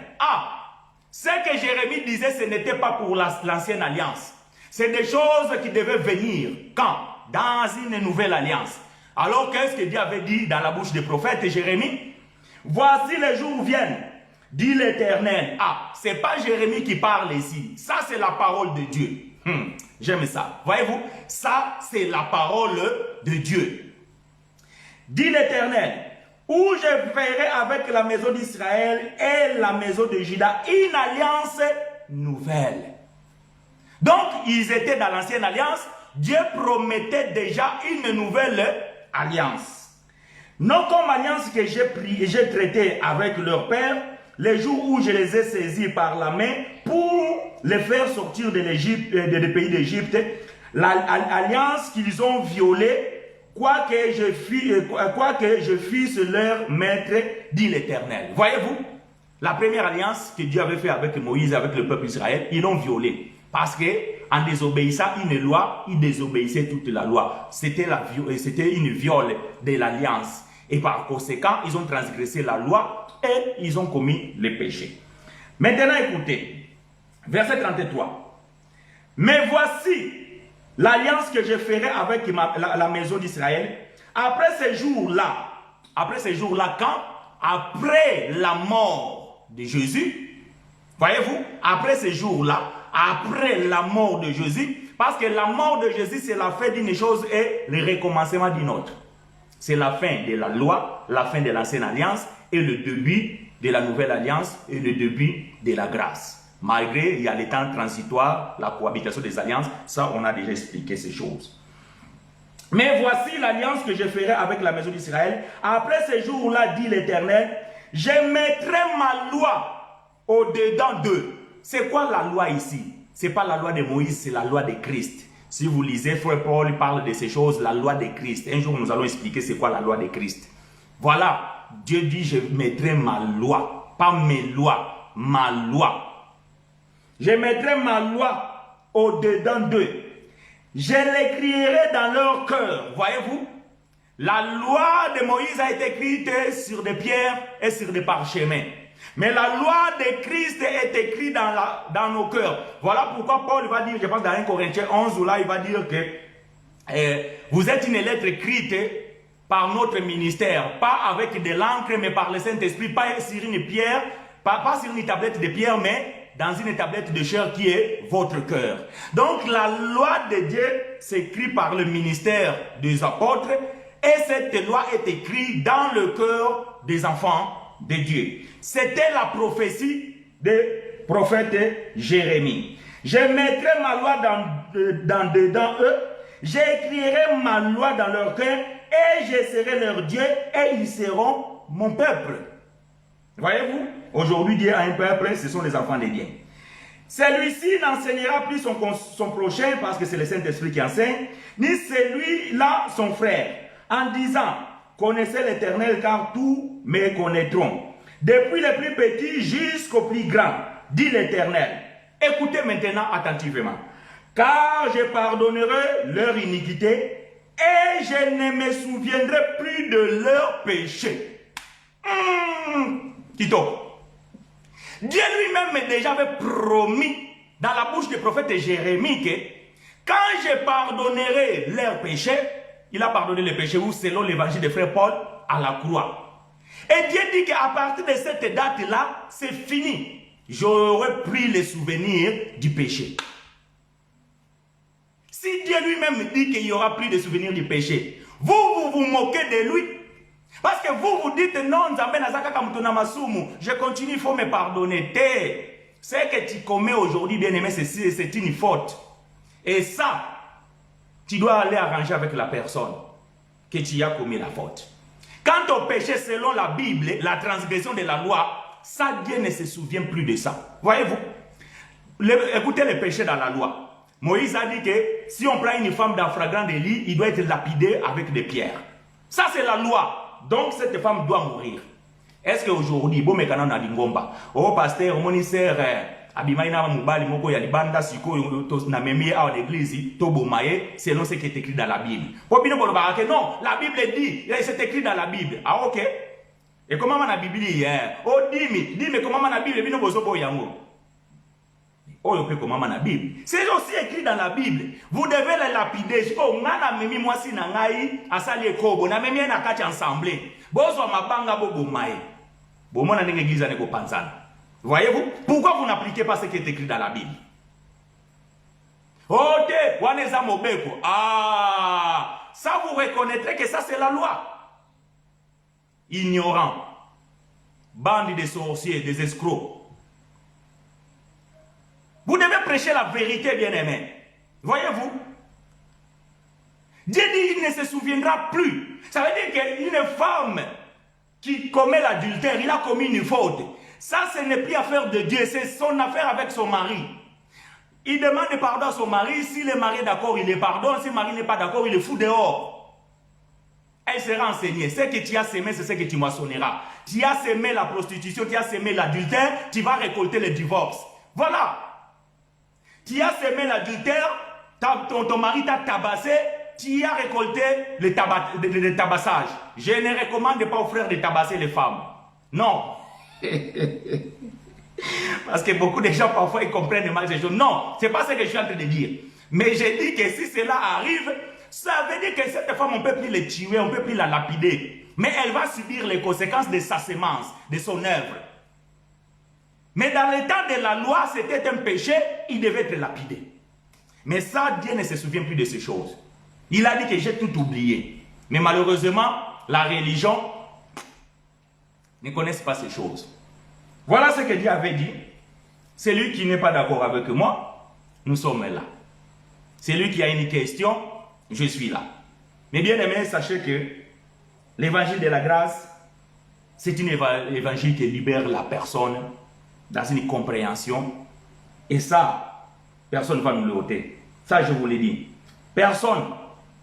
Ce que Jérémie disait, ce n'était pas pour l'ancienne alliance. C'est des choses qui devaient venir. Quand? Dans une nouvelle alliance. Alors, qu'est-ce que Dieu avait dit dans la bouche des prophètes Jérémie? Voici les jours viennent, dit l'Éternel. Ce n'est pas Jérémie qui parle ici. Ça, c'est la parole de Dieu. J'aime ça. Voyez-vous? Ça, c'est la parole de Dieu. Dit l'Éternel, où je ferai avec la maison d'Israël et la maison de Juda une alliance nouvelle. Donc, ils étaient dans l'ancienne alliance. Dieu promettait déjà une nouvelle alliance. Non comme alliance que j'ai traitée avec leur père, les jours où je les ai saisis par la main pour les faire sortir de l'Égypte, des pays d'Égypte, l'alliance qu'ils ont violée, quoique je fisse leur maître, dit l'Éternel. Voyez-vous, la première alliance que Dieu avait faite avec Moïse, avec le peuple d'Israël, ils l'ont violée. Parce qu'en désobéissant une loi, ils désobéissaient toute la loi. C'était une viole de l'alliance. Et par conséquent, ils ont transgressé la loi et ils ont commis le péché. Maintenant, écoutez, verset 33. Mais voici l'alliance que je ferai avec la maison d'Israël. Après ces jours-là, quand? Après la mort de Jésus, voyez-vous, après ces jours-là, après la mort de Jésus, parce que la mort de Jésus, c'est la fin d'une chose et le recommencement d'une autre. C'est la fin de la loi, la fin de l'ancienne alliance et le début de la nouvelle alliance et le début de la grâce. Malgré, il y a les temps transitoires, la cohabitation des alliances, ça on a déjà expliqué ces choses. Mais voici l'alliance que je ferai avec la maison d'Israël. Après ces jours-là, dit l'Éternel, je mettrai ma loi au-dedans d'eux. C'est quoi la loi ici? Ce n'est pas la loi de Moïse, c'est la loi de Christ. Si vous lisez, Frère Paul parle de ces choses, la loi de Christ. Un jour, nous allons expliquer c'est quoi la loi de Christ. Voilà, Dieu dit, je mettrai ma loi, pas mes lois, ma loi. Je mettrai ma loi au-dedans d'eux. Je l'écrirai dans leur cœur. Voyez-vous, la loi de Moïse a été écrite sur des pierres et sur des parchemins. Mais la loi de Christ est écrite dans nos cœurs. Voilà pourquoi Paul va dire, je pense dans 1 Corinthiens 11, où là il va dire que vous êtes une lettre écrite par notre ministère, pas avec de l'encre, mais par le Saint-Esprit, pas sur une pierre, pas sur une tablette de pierre, mais dans une tablette de chair qui est votre cœur. Donc la loi de Dieu s'écrit par le ministère des apôtres, et cette loi est écrite dans le cœur des enfants de Dieu. C'était la prophétie du prophète Jérémie. Je mettrai ma loi dedans eux, j'écrirai ma loi dans leur cœur, et je serai leur Dieu, et ils seront mon peuple. Voyez-vous, aujourd'hui Dieu a un peuple, ce sont les enfants de Dieu. Celui-ci n'enseignera plus son prochain, parce que c'est le Saint-Esprit qui enseigne, ni celui-là son frère, en disant, connaissez l'Éternel, car tous me connaîtront. Depuis le plus petit jusqu'au plus grand, dit l'Éternel. Écoutez maintenant attentivement. Car je pardonnerai leur iniquité et je ne me souviendrai plus de leurs péchés. Tito. Dieu lui-même déjà avait promis dans la bouche du prophète Jérémie que quand je pardonnerai leurs péchés, il a pardonné les péchés ou selon l'évangile de frère Paul à la croix. Et Dieu dit qu'à partir de cette date-là, c'est fini. J'aurai pris les souvenirs du péché. Si Dieu lui-même dit qu'il n'y aura plus de souvenirs du péché, vous vous moquez de lui. Parce que vous dites non, je continue, il faut me pardonner. Ce que tu commets aujourd'hui, bien-aimé, c'est une faute. Et ça, tu dois aller arranger avec la personne que tu as commis la faute. Quant au péché selon la Bible, la transgression de la loi, ça, Dieu ne se souvient plus de ça. Voyez-vous? Écoutez le péché dans la loi. Moïse a dit que si on prend une femme dans flagrant délit, il doit être lapidé avec des pierres. Ça, c'est la loi. Donc, cette femme doit mourir. Est-ce qu'aujourd'hui, bon, mais quand on a dit ngomba, oh, pasteur, moniseur, abimaïna mubali moko ya libanda siko na memi à l'église, tobo maye, selon ce qui est écrit dans la Bible. Non, la Bible dit, c'est écrit dans la Bible. Ah, ok. Et comment la Bible dit, oh, dis-moi, comment la Bible, bino bozobo yango. Oh, comment la Bible. C'est aussi écrit dans la Bible. Vous devez les lapider. Oh, ngana memi mwasi na ngai, asali ekobo, na memi na kati ensemble. Bozo mabanga bobo maye. Bon, voyez-vous? Pourquoi vous n'appliquez pas ce qui est écrit dans la Bible? Ok, ah, ça vous reconnaîtrez que ça c'est la loi. Ignorant, bande de sorciers, des escrocs. Vous devez prêcher la vérité, bien-aimé. Voyez-vous? Dieu dit qu'il ne se souviendra plus. Ça veut dire qu'une femme qui commet l'adultère, il a commis une faute. Ça, ce n'est plus affaire de Dieu, c'est son affaire avec son mari. Il demande pardon à son mari. Si le mari est d'accord, il le pardonne. Si le mari n'est pas d'accord, il le fout dehors. Elle sera enseignée. Ce que tu as semé, c'est ce que tu moissonneras. Tu as semé la prostitution, tu as semé l'adultère, tu vas récolter le divorce. Voilà. Tu as semé l'adultère, ton mari t'a tabassé, tu as récolté le tabassage. Je ne recommande pas aux frères de tabasser les femmes. Non. Parce que beaucoup de gens parfois ils comprennent mal ces choses. Non, ce n'est pas ce que je suis en train de dire. Mais je dis que si cela arrive, ça veut dire que cette femme, on ne peut plus la tuer, on ne peut plus la lapider. Mais elle va subir les conséquences de sa sémence, de son œuvre. Mais dans le temps de la loi, c'était un péché, il devait être lapidé. Mais ça, Dieu ne se souvient plus de ces choses. Il a dit que j'ai tout oublié. Mais malheureusement, la religion ne connaît pas ces choses. Voilà ce que Dieu avait dit. Celui qui n'est pas d'accord avec moi, nous sommes là. Celui qui a une question, je suis là. Mais bien aimé, sachez que l'évangile de la grâce, c'est un évangile qui libère la personne dans une compréhension. Et ça, personne ne va nous le ôter. Ça, je vous l'ai dit. Personne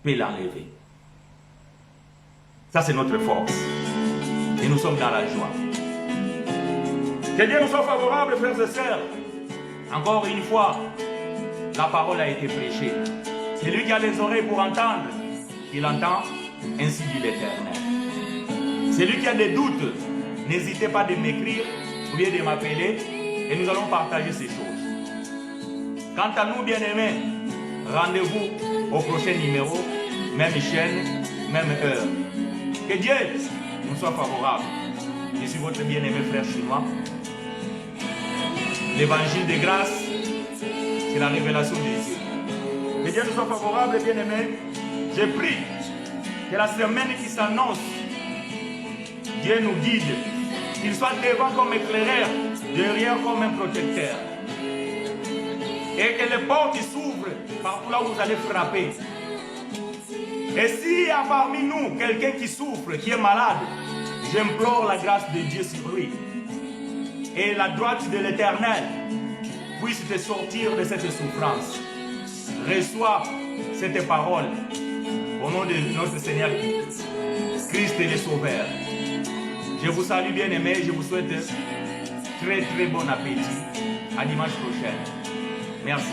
ne peut l'enlever. Ça, c'est notre force. Et nous sommes dans la joie. Que Dieu nous soit favorable, frères et sœurs. Encore une fois, la parole a été prêchée. Celui qui a les oreilles pour entendre, il entend, ainsi dit l'Éternel. Celui qui a des doutes, n'hésitez pas de m'écrire ou bien de m'appeler et nous allons partager ces choses. Quant à nous, bien-aimés, rendez-vous au prochain numéro, même chaîne, même heure. Que Dieu nous soit favorable. Je suis votre bien-aimé frère chinois. L'évangile de grâce, c'est la révélation de Dieu. Que Dieu nous soit favorable, bien-aimé. Je prie que la semaine qui s'annonce, Dieu nous guide, qu'il soit devant comme éclaireur, derrière comme un protecteur. Et que les portes s'ouvrent partout là où vous allez frapper. Et s'il y a parmi nous quelqu'un qui souffre, qui est malade, j'implore la grâce de Dieu sur lui. Et la droite de l'Éternel puisse te sortir de cette souffrance. Reçois cette parole au nom de notre Seigneur Christ et le Sauveur. Je vous salue bien aimés, je vous souhaite très très bon appétit. À dimanche prochain. Merci.